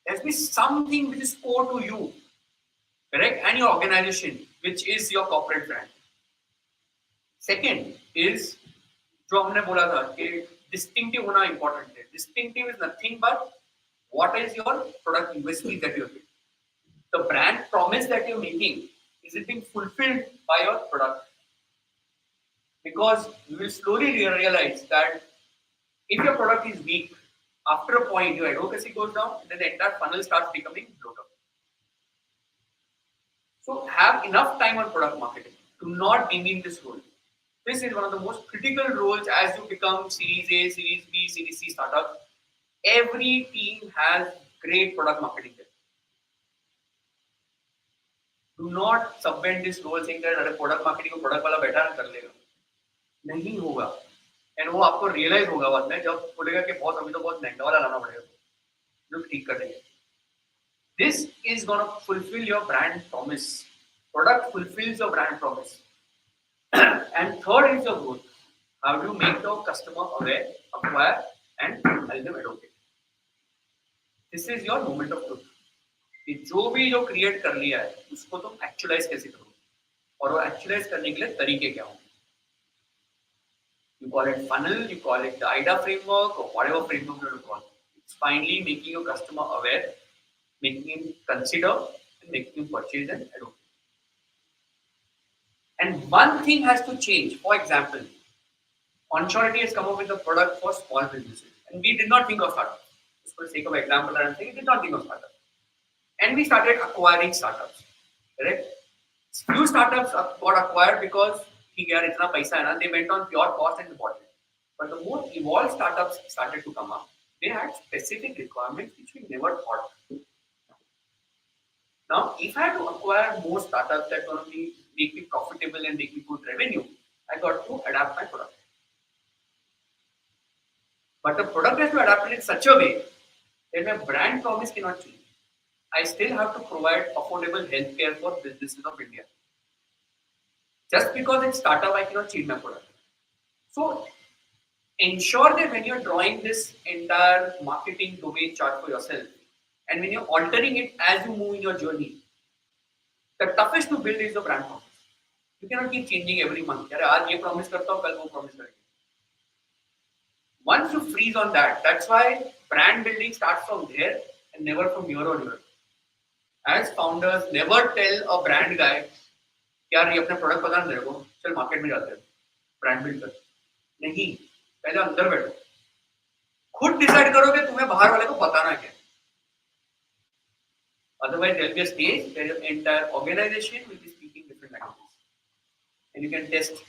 There has to be something which is core to you, correct, and your organization, which is your corporate brand. Second is जो हमने बोला था कि distinctive होना important है. Distinctive is nothing but what is your product USP that you're doing. The brand promise that you're making, is it being fulfilled by your product? Because you will slowly realize that if your product is weak, after a point your advocacy goes down, and then the entire funnel starts becoming bloated. So have enough time on product marketing. Do not demean this role. This is one of the most critical roles as you become Series A, Series B, Series C startup. Every team has great product marketing. Do not subvent this role saying that अरे product marketing को product वाला बैठा कर लेगा. नहीं होगा. And वो आपको realize होगा बाद में जब बोलेगा कि बहुत अभी तो बहुत महंगा वाला लाना पड़ेगा. जो ठीक कर देंगे. This is going to fulfill your brand promise. Product fulfills your brand promise. And third is your growth. How do you make your customer aware, acquire, and help them adopt it? This is your moment of truth. कि जो भी जो create कर लिया है उसको तुम actualise कैसे करोगे और वो एक्चुअलाइज करने के लिए तरीके क्या होंगे. You call it funnel, you call it the IDA framework, or whatever framework you want to call it. It's finally making your customer aware, making him consider, and making him purchase and adopt. And one thing has to change. For example, Onsurity has come up with a product for small businesses, and we did not think of startups. Just for the sake of example, I'm saying we did not think of startups, and we started acquiring startups. Correct? Few startups got acquired because इतना पैसा है ना, they went on pure cost and bought it. But the more evolved startups started to come up, they had specific requirements which we never thought. Now, if I had to acquire more startups that going to make me profitable and make me good revenue, I got to adapt my product. But the product has to adapt it in such a way that my brand promise cannot change. I still have to provide affordable healthcare for businesses of India. Just because it's startup, I cannot change my product. So ensure that when you're drawing this entire marketing domain chart for yourself, and when you're altering it as you move in your journey, the toughest to build is the brand promise. You cannot keep changing every month. यार आज ये promise करता हूँ, कल वो promise करेंगे. Once you freeze on that, that's why brand building starts from there and never from here or here. As founders, never tell a brand guy, यार ये अपने प्रोडक्ट पता नहीं तेरे को, चल मार्केट में जाते हैं, ब्रांड बिल्ड कर. नहीं, पहले अंदर बैठो, खुद डिसाइड करो कि तुम्हें बाहर वाले को बताना क्या. Otherwise, there will be a stage where your entire organization will be speaking different languages, and you can test.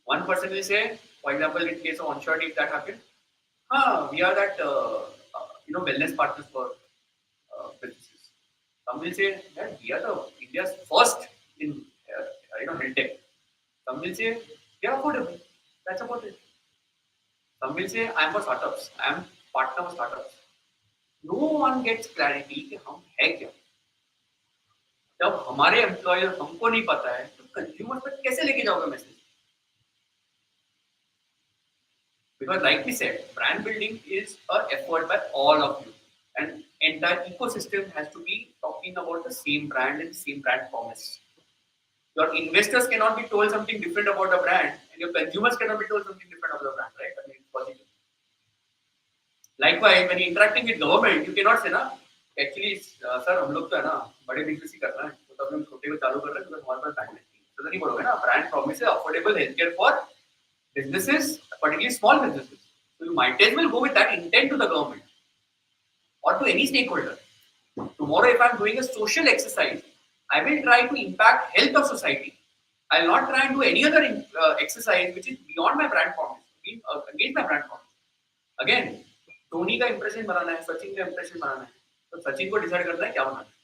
One person will say, for example, in case of Onshore, if that happened, we are that wellness partners for businesses. Some will say that we are the India's first in health tech. Some will say we are affordable. That's about it. Some will say I am for startups. I am partner of startups. No one gets clarity कि हम है क्या. जब हमारे employer हमको नहीं पता है तो कंज्यूमर तक कैसे लेके जाओगे message. Because like we said, brand building is an effort by all of you, and entire ecosystem has to be talking about the same brand and same brand promise. Your investors cannot be told something different about the brand, and your consumers cannot be told something different about the brand, right? I mean, it's possible. Likewise, when you're interacting with government, you cannot say, ना, actually, sir, हम लोग तो है ना बड़े business ही कर रहे हैं, तो तब हम छोटे को चालू कर रहे हैं, तो हमारे पास brand नहीं. तो नहीं बोलोगे ना, brand promise है affordable healthcare for businesses, particularly small businesses. So you might as well go with that intent to the government or to any stakeholder. Tomorrow, if I'm doing a social exercise, I will try to impact health of society. I will not try and do any other exercise which is beyond my brand promise, against my brand promise. Again, Dhoni का impression बनाना है, सचिन का impression बनाना है, तो सचिन को decide करना है क्या बनाना है,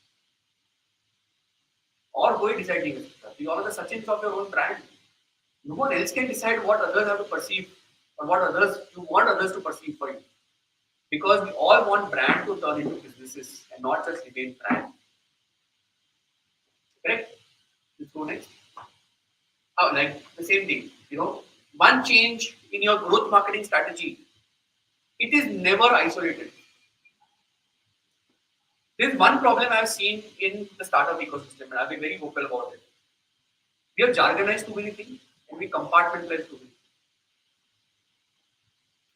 और कोई decide नहीं कर सकता. You are the Sachins of your own brand. No one else can decide what others have to perceive or what others you want others to perceive for you. Because we all want brand to turn into businesses and not just remain brand. Correct? Let's go next. Oh, like the same thing. One change in your growth marketing strategy, it is never isolated. There's one problem I've seen in the startup ecosystem, and I've been very vocal about it. We have jargonized too many things and we compartmentalize too many.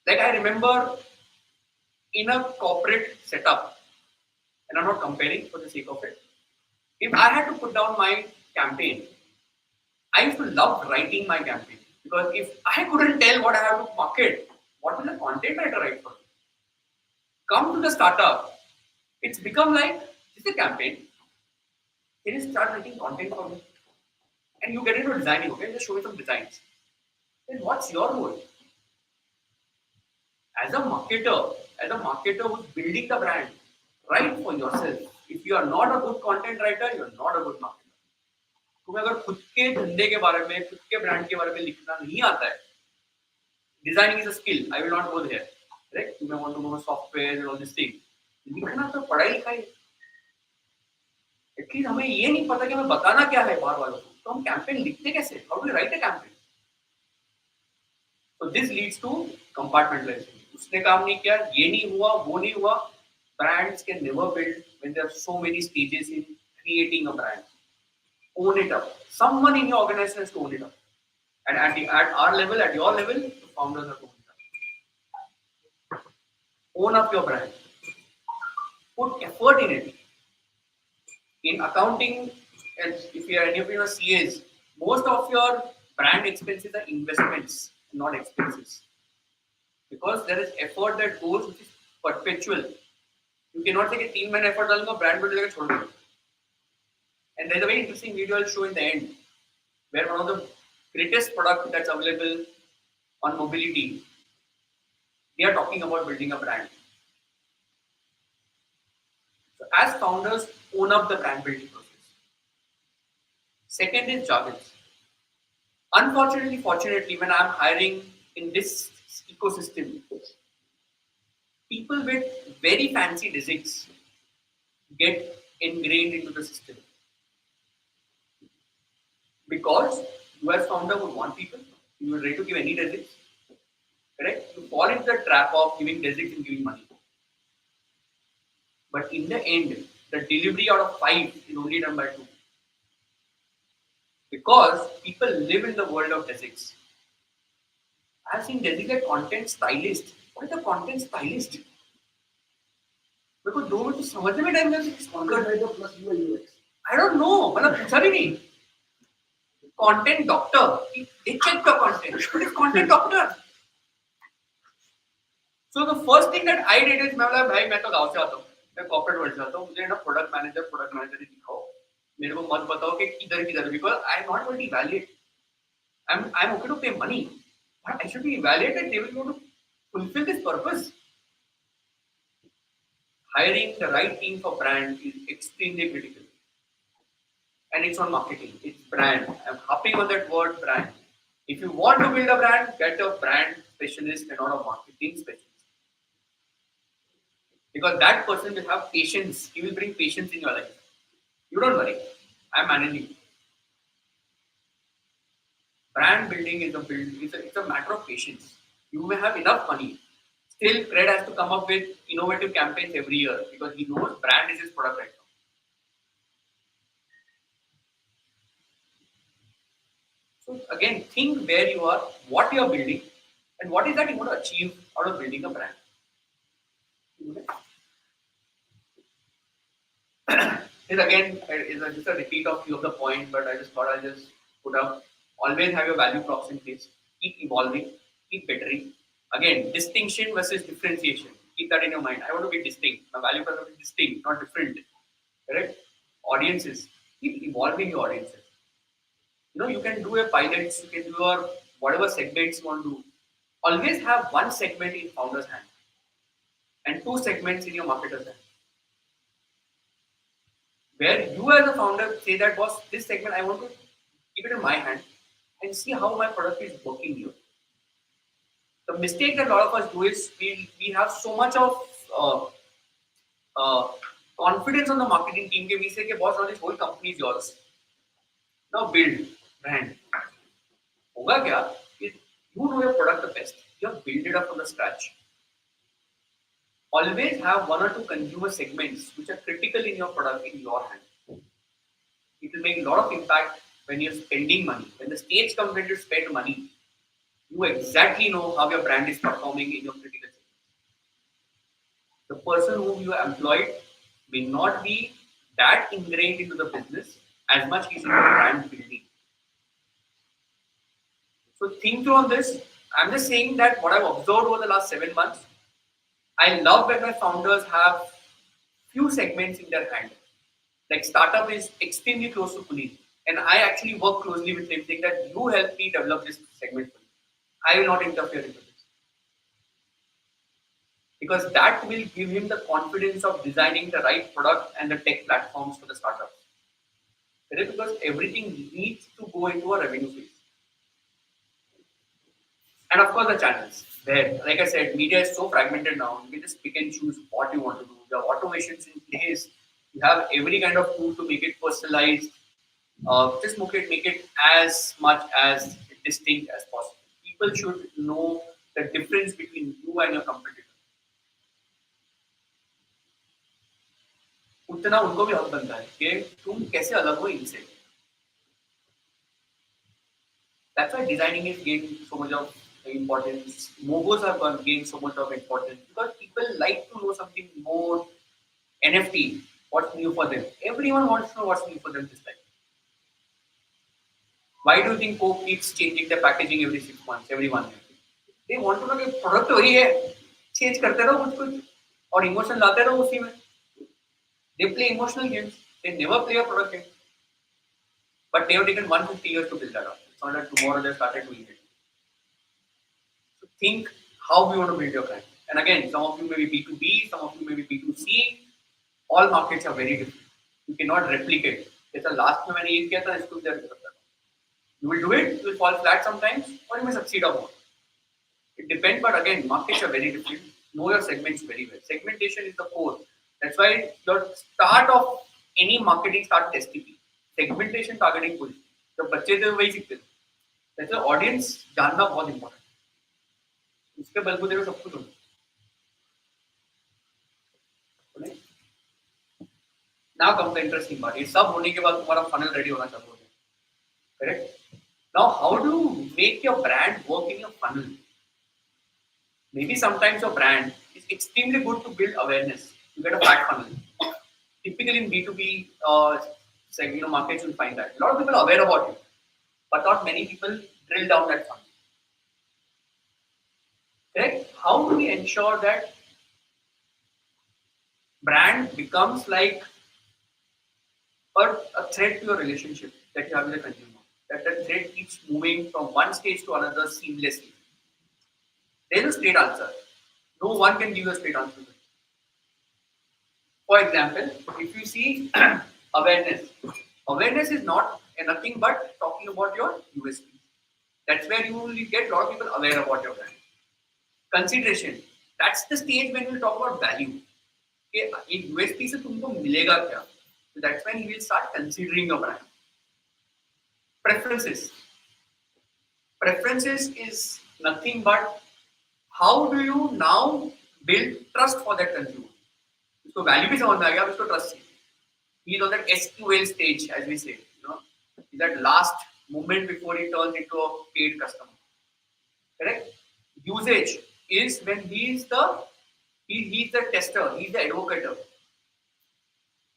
Like I remember in a corporate setup, and I'm not comparing for the sake of it, if I had to put down my campaign, I used to love writing my campaign because if I couldn't tell what I have to market, what will the content writer write for me? Come to the startup, it's become like this is a campaign. Can you start writing content for me? And you get into designing, okay? Just show me some designs. Then what's your role? As a marketer who's building the brand, write for yourself. If you are not a good content writer, you are not a good marketer. तुम्हें अगर खुद के धंधे के बारे में, खुद के ब्रांड के बारे में लिखना नहीं आता है, designing is a skill. I will not go there. Correct? You may want to know software and all this thing. लिखना तो पढ़ाई लिखाई. एटलीस्ट हमें ये नहीं पता कि हमें बताना क्या है बाहर वालों को, तो हम कैंपेन लिखते कैसे? How do we write a campaign? So this leads to compartmentalization. उसने काम नहीं किया, ये नहीं हुआ, वो नहीं हुआ. Brands can never build when there are so many stages in creating a brand. Own it up. Someone in your organization has to own it up. And at our level, at your level, the founders have to own it up. Own up your brand. Put effort in it. In accounting, and if you are any of you are CAs, most of your brand expenses are investments, not expenses. Because there is effort that goes, which is perpetual. You cannot take a team man effort डालूंगा brand build लेकर छोड़ दूंगा. And there's a very interesting video I'll show in the end, where one of the greatest product that's available on mobility, they are talking about building a brand. So as founders, own up the brand building process. Second is jargons. Unfortunately, fortunately, when I'm hiring in this ecosystem, people with very fancy digits get ingrained into the system. Because you as founder would want people, you are ready to give any digits. Correct? You fall into the trap of giving digits and giving money. But in the end, the delivery out of 5 is only done by 2. Because people live in the world of digits. I have seen designate content stylist. What is the content stylist? Because दो minute समझने में time लगता है. I don't know. मतलब पूछा भी नहीं. Content doctor. They check the content. What is content doctor? So the first thing that I did is मैं बोला भाई मैं तो गाँव से आता हूँ, मैं corporate world से आता हूँ, मुझे ना product manager ही दिखाओ. मेरे को मत बताओ कि किधर because I am not going to evaluate. I'm okay to pay money, but I should be evaluated. They will be able to fulfill this purpose. Hiring the right team for brand is extremely critical. And it's not marketing, it's brand. I'm harping on that word brand. If you want to build a brand, get a brand specialist and not a marketing specialist. Because that person will have patience. He will bring patience in your life. You don't worry. I'm managing. Brand building is it's a matter of patience. You may have enough money. Still, Fred has to come up with innovative campaigns every year because he knows brand is his product right now. So again, think where you are, what you are building, and what is that you want to achieve out of building a brand. This again is just a repeat of few of the points, but I just thought I'll just put up. Always have your value props in place. Keep evolving. Keep bettering. Again, distinction versus differentiation. Keep that in your mind. I want to be distinct. My value props are distinct, not different. Correct? Audiences. Keep evolving your audiences. You can do a pilots. You can do your whatever segments you want to do. Always have one segment in founder's hand and 2 segments in your marketer's hand. Where you as a founder say that, boss, this segment I want to keep it in my hand and see how my product is working here. The mistake that a lot of us do is we have so much of uh, confidence on the marketing team. We say, "Okay, boss, now this whole company is yours. Now build brand." होगा क्या? You know your product the best. You have built it up from the scratch. Always have one or two consumer segments which are critical in your product in your hand. It will make a lot of impact when you're spending money. When the stage comes when you spend money, you exactly know how your brand is performing in your critical segment. The person whom you have employed may not be that ingrained into the business as much as in your brand building. So think through on this. I'm just saying that what I've observed over the last 7 months, I love when my founders have few segments in their hand. Like startup is extremely close to Puneet, and I actually work closely with him, saying that you help me develop this segment for me. I will not interfere into this because that will give him the confidence of designing the right product and the tech platforms for the startup. Correct? Because everything needs to go into a revenue phase. And of course, the channels. There, like I said, media is so fragmented now. You can just pick and choose what you want to do. You have automations in place. You have every kind of tool to make it personalized. Just make it as much as distinct as possible. People should know the difference between you and your competitor. उतना उनको भी हक बनता है कि तुम कैसे अलग हो इनसे. That's why designing is gained so much of importance. Mogos have gained so much of importance because people like to know something more. NFT, what's new for them? Everyone wants to know what's new for them this time. Why do you think Coke keeps changing their packaging every 6 months, every 1 year? They want to know कि product वही है, change करते रहो कुछ कुछ और emotion लाते रहो उसी में. They play emotional games. They never play a product game. But they have taken 150 years to build that up. It's not that tomorrow they started doing it. So think how we want to build your brand. And again, some of you may be B2B, some of you may be B2C. All markets are very different. You cannot replicate. जैसा last में मैंने ये किया था इसको भी कर सकता. You will do it, you will fall flat sometimes, or you may succeed or more. It depends, but again, markets are very different. Know your segments very well. Segmentation is the core. That's why the start of any marketing start with STP. Segmentation targeting pull. जब बच्चे थे वही सीखते थे. That's why audience जानना बहुत important. उसके बलबूते पे सब कुछ होता है. Now comes the interesting part. ये सब होने के बाद तुम्हारा funnel ready होना चालू हो गया. Correct? Now, how do you make your brand work in your funnel? Maybe sometimes your brand is extremely good to build awareness. You get a fat funnel. Typically in B2B markets, you'll find that. A lot of people are aware about it, but not many people drill down that funnel. Correct? How do we ensure that brand becomes like a thread to your relationship that you have with the consumer? That the thread keeps moving from one stage to another seamlessly. There is a straight answer. No one can give a straight answer. For example, if you see awareness is not nothing but talking about your USP. That's where you will get a lot of people aware about your brand. Consideration. That's the stage when we talk about value. Okay, एक USP से तुमको मिलेगा क्या? So that's when you will start considering your brand. Preferences. Preferences is nothing but how do you now build trust for that consumer? So value भी समझ में आ गया, अब इसको trust चाहिए. He is on that SQL stage, as we say, that last moment before he turns into a paid customer. Correct? Usage is when he's the tester, he's the advocate.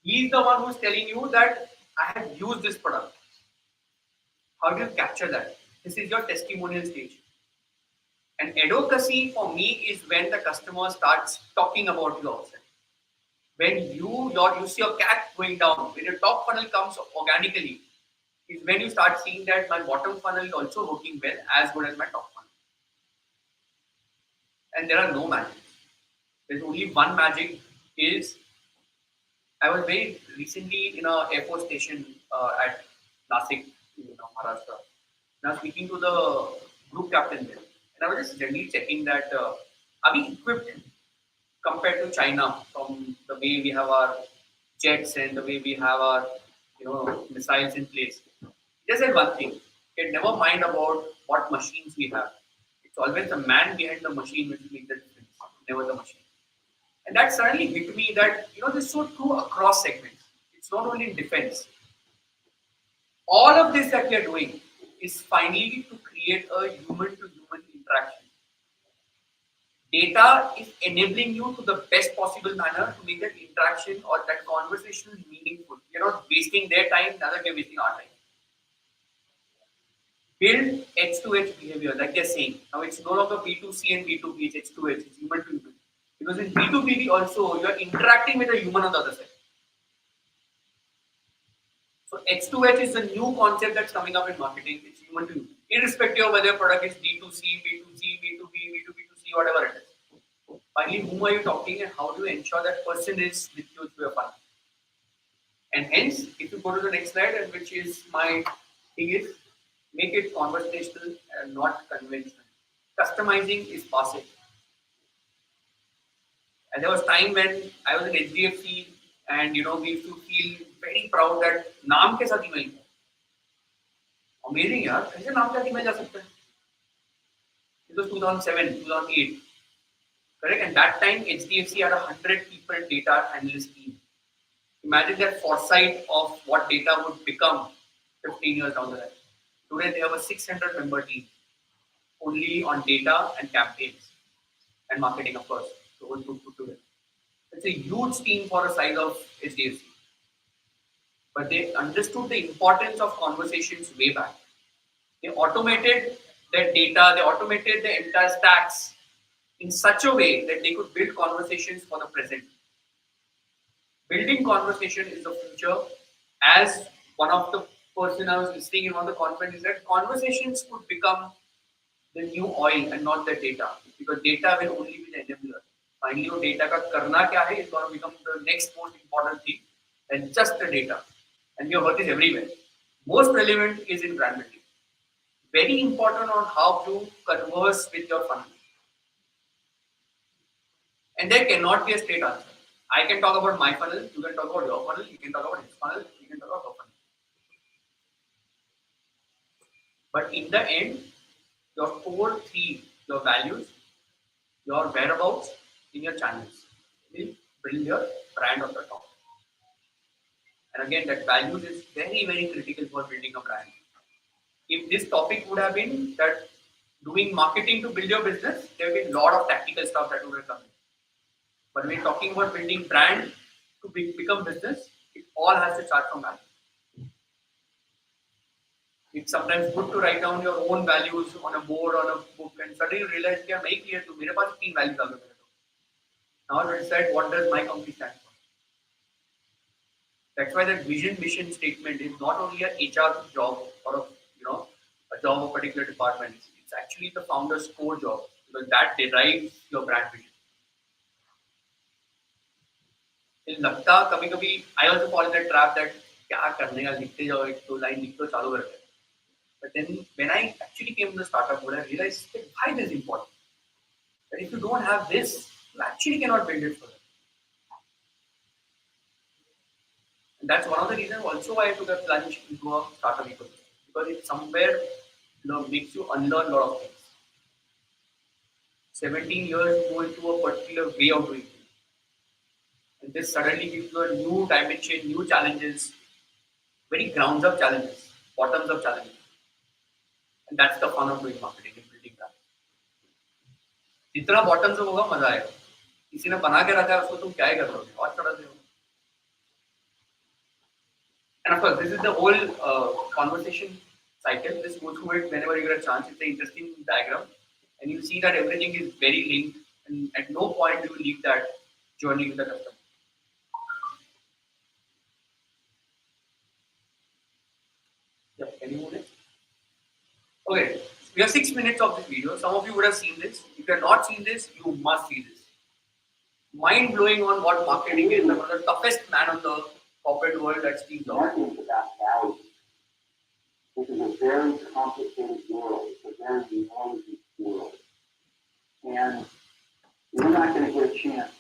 He's the one who's telling you that I have used this product. How do you capture that? This is your testimonial stage. And advocacy for me is when the customer starts talking about you outside. When you see your CAC going down, when your top funnel comes organically, is when you start seeing that my bottom funnel is also working well, as good as my top funnel. And there are no magic. There's only one magic is, I was very recently in a Air Force station at Nasik, Maharashtra. And I was speaking to the group captain there. And I was just generally checking that, are we equipped compared to China, from the way we have our jets and the way we have our missiles in place. They said one thing: okay, never mind about what machines we have. It's always the man behind the machine which will make the difference, never the machine. And that suddenly hit me that this is so true across segments. It's not only in defense. All of this that we are doing is finally to create a human-to-human interaction. Data is enabling you to the best possible manner to make that interaction or that conversation meaningful. You're not wasting their time, neither we're wasting our time. Build H2H behavior, like they're saying. Now it's no longer B2C and B2B, it's H2H, it's human to human. Because in B2B also, you're interacting with a human on the other side. So H2H is the new concept that's coming up in marketing. It's human to human. Irrespective of whether your product is D2C, B2C, B2B, B2B2C, whatever it is. Finally, whom are you talking and how do you ensure that person is with you through your funnel? And hence, if you go to the next slide, and which is my thing is, make it conversational and not conventional. Customizing is passive. And there was time when I was in HDFC and we used to feel very proud that नाम के साथ email amazing यार कैसे नाम के साथ email जा सकता है. It was 2007, 2008, correct? And that time HDFC had 100 people data analyst team. Imagine that foresight of what data would become 15 years down the line. Today they have a 600 member team only on data and campaigns and marketing, of course. So all put together. It's a huge team for the size of HDFC. But they understood the importance of conversations way back. They automated their data, they automated the entire stacks in such a way that they could build conversations for the present. Building conversation is the future. As one of the person I was listening in one of the conferences that conversations could become the new oil and not the data, because data will only be the enabler. Finally, your data ka karna kya hai is going to become the next most important thing than just the data. And we have heard this everywhere. Most relevant is in brand building. Very important on how to converse with your funnel. And there cannot be a straight answer. I can talk about my funnel, you can talk about your funnel, you can talk about his funnel, you can talk about her funnel. But in the end, your core three, your values, your whereabouts in your channels will bring your brand on the top. And again, that values is very, very critical for building a brand. If this topic would have been that doing marketing to build your business, there would be a lot of tactical stuff that would have come in. But when we're talking about building brand to become business, it all has to start from values. It's sometimes good to write down your own values on a board, on a book, and suddenly you realize कि यार मैं ही clear तो मेरे पास 3 values आ गए मेरे तो. Now to decide what does my company stand for. That's why that vision mission statement is not only an HR job or a job of a particular department. It's actually the founder's core job because that derives your brand vision. लगता कभी-कभी I also fall in that trap that क्या करने का लिखते जाओ एक दो line लिख तो चालू करते. But then when I actually came to the startup world, I realized that why this is important. That if you don't have this, you actually cannot build it further. And that's one of the reasons also why I took a plunge into a startup ecosystem. Because it somewhere makes you unlearn a lot of things. 17 years you go into a particular way of doing things. And this suddenly gives you a new dimension, new challenges, very grounds up challenges, bottoms up challenges. And that's the fun of doing marketing and building that. जितना bottoms up होगा मजा आएगा. किसी ने बना के रखा है उसको तुम क्या ही कर लोगे और चढ़ा दो. And of course, this is the whole conversation cycle. Just go through it whenever you get a chance. It's an interesting diagram, and you see that everything is very linked, and at no point do you leave that journey with the customer. Yeah, can you move it? Okay, we have 6 minutes of this video. Some of you would have seen this. If you have not seen this, you must see this. Mind blowing on what marketing is. One of the toughest man on the corporate world, that's Steve Jobs. Marketing is about value. This is a very complicated world. It's a very noisy world. And you're not going to get a chance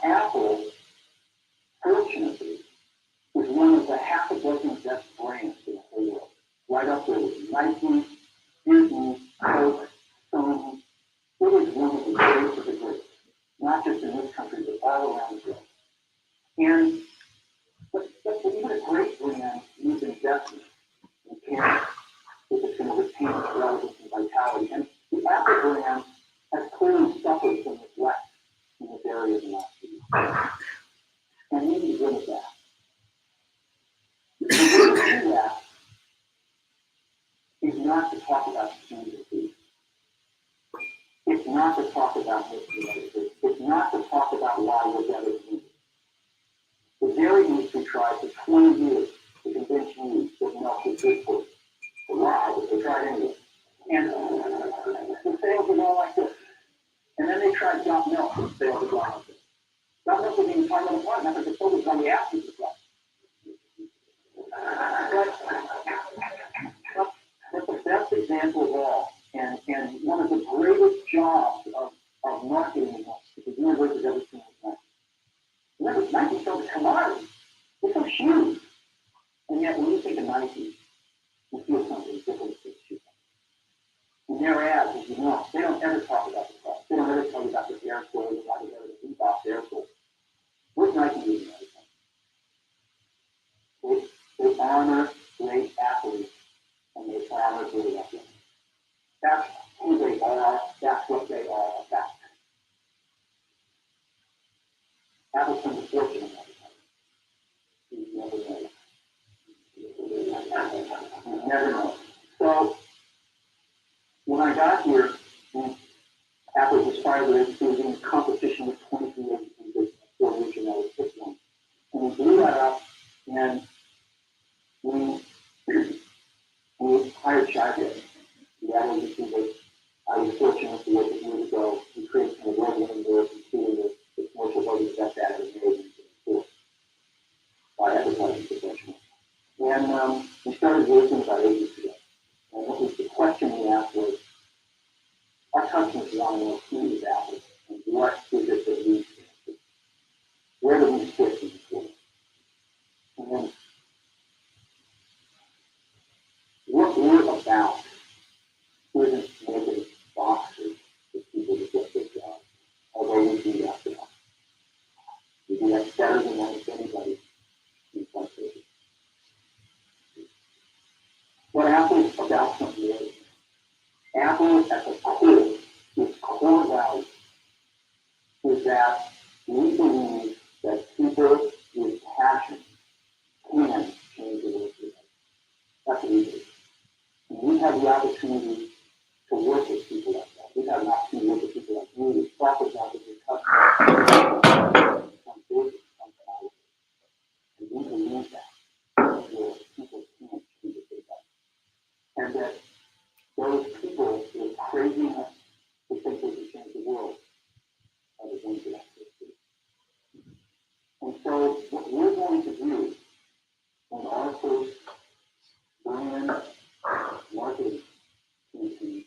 Apple, fortunately, is one of the half a dozen best brands in the whole world. Right up there with Nike, Disney, Coke, Sony. It is one of the greats of the greats, not just in this country, but all around the world. And but even a great brand needs investment in care if it's going to retain its relevance and vitality. And the Apple brand has clearly suffered from neglect in this area in the last few years. And we need to limit that. The way to do that is not to talk about sustainability. It's not to talk about misbehavior. It's not to talk about why we're better than you. The dairy industry tried for 20 years to convince you that milk is good for you. They lied, but they tried anyway. And the sales were going like this. And then they tried Jump Milk, and sales were going like this. Jump Milk was even part of the part, and the focus on the athletes as well. But the best example of all, and one of the greatest jobs of marketing in this, the universe has ever seen is Nike. Remember, Nike sells commodities. It's so huge. And yet, when you think of Nike, you feel something different with shoes. In their ads, as you know, they don't ever talk about the price. They don't ever tell you about the air soles, or why they ever the Reebok air soles. What's Nike doing everything? They honor great athletes, and they honor great athletes. That's who they are. That's what they are about. Apple spends a fortune on that. You never know. You never know. So, when I got here, Apple was fired with in competition with 23 agencies for which I was picked one. And we blew that up, and we hired Shyhead. The ad agency that I was fortunate to work with years ago. We created some award-winning work, including the commercial voting best ad of the year by advertising professionals. And we started working about 8 weeks ago. And what was the question we asked was, our customers want to know who is Apple and what is it that we stand for? Where do we fit in this world? And then what we're about isn't making boxes for people to get their jobs, although we do that for them. We do that better than almost anybody in some cases. But Apple's about something else. Apple at the core, its core value is that we believe that people with passion can change the world. That's what we do. And we have the opportunity to work with people like that. We have an opportunity to work with people like you, to talk about with your customers, some basic, some powerful. And we believe that people can change the world. And that those people who are crazy enough to think they can change the world are the ones that actually do. And so what we're going to do on our first brand marketing campaign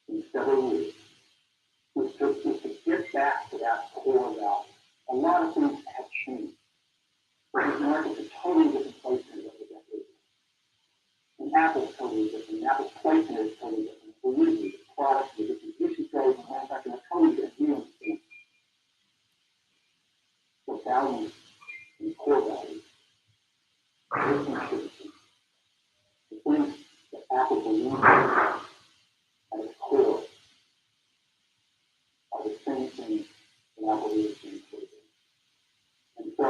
in several years is to get back to that core value. A lot of things have changed. But the market's a totally different place than it was a decade ago. And Apple's totally different. Apple's placement is totally different. The uses, the products, the distribution codes, and manufacturing are totally different. We understand the values and core values. The things that Apple believes in at its core are the same things that Apple believes in. And so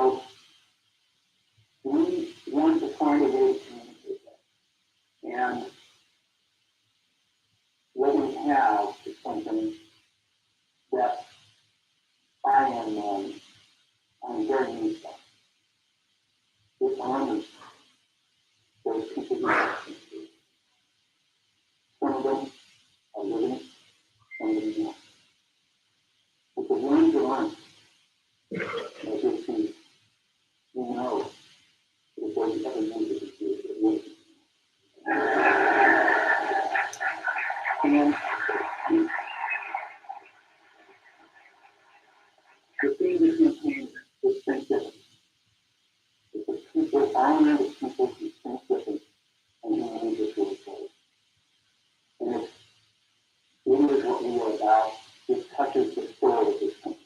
industry teams that think different. It's the people, only the people who think different and who need this really change. And it is what we are about. It touches the soul of this country.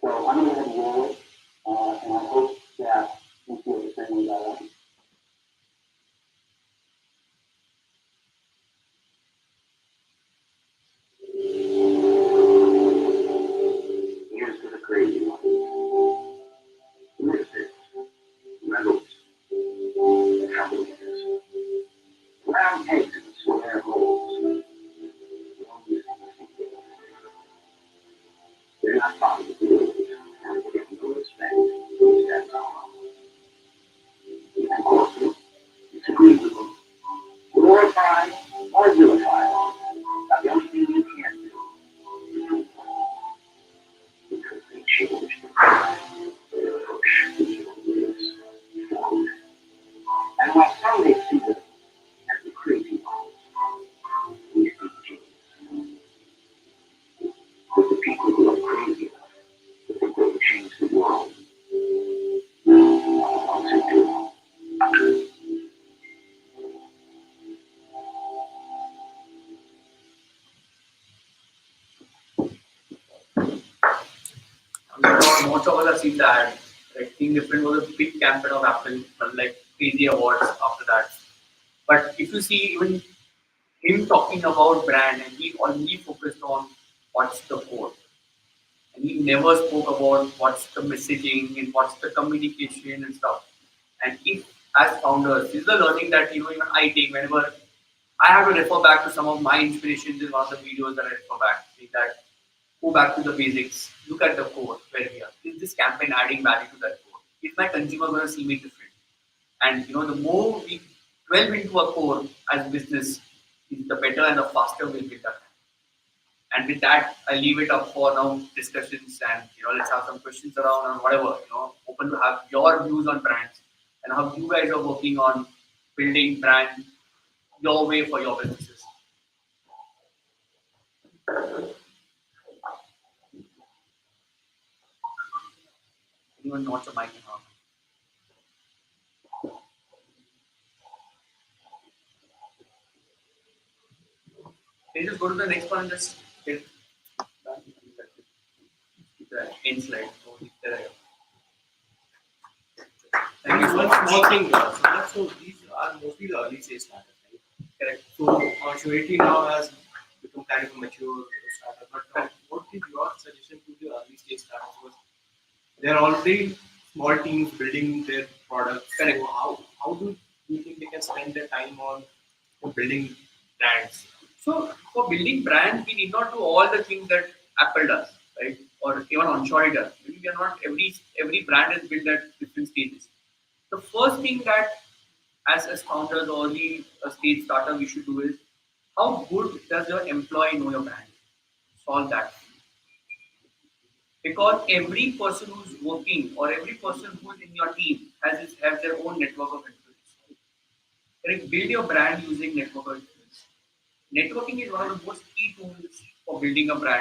So I'm going to go ahead and roll it, and I hope that you feel the same way that I do. Here's to the crazy ones. Misfits, rebels, troublemakers, round pegs in square holes. They're not following the rules and they get no respect. That's all. And also, disagree with them. Glorify or vilify them. Now, the only thing you can't do is do because they changed the push evil is forward. And while some may see them as the crazy ones, we see Jesus. But the people who are crazy enough to think they can change the world also do. Most of us have seen that. Like, Think Different was a big campaign of Apple, and like crazy awards after that. But if you see even him talking about brand, and he only focused on what's the core, and he never spoke about what's the messaging and what's the communication and stuff. And if as founders, this is the learning that even I take whenever I have to refer back to some of my inspirations in one of the videos that I refer back. Say that go back to the basics, look at the core where we are. Is this campaign adding value to that core? Is my consumer going to see me different? And the more we delve into a core as business, the better and the faster we'll build that. And with that, I leave it up for now discussions and let's have some questions around and whatever. Open to have your views on brands and how you guys are working on building brand your way for your businesses. Anyone wants a mic in hand? Can you just go to the next one and just get the end slide? There I go. Thank you so One much. small thing, so these are mostly the early stage startups, right? Correct. So Surety now has become kind of a mature startup. But what is your suggestion to the early stage startups? Because they are already small teams building their products. Correct. So how do you think they can spend their time on building brands? So for building brands, we need not do all the things that Apple does, right? Or even Onshore does. Maybe we are not every brand is built at different stages. The first thing that as founders or the stage startup we should do is how good does your employee know your brand? Solve that. Because every person who's working or every person who's in your team has their own network of influence. Correct? Build your brand using network of influence. Networking is one of the most key tools for building a brand.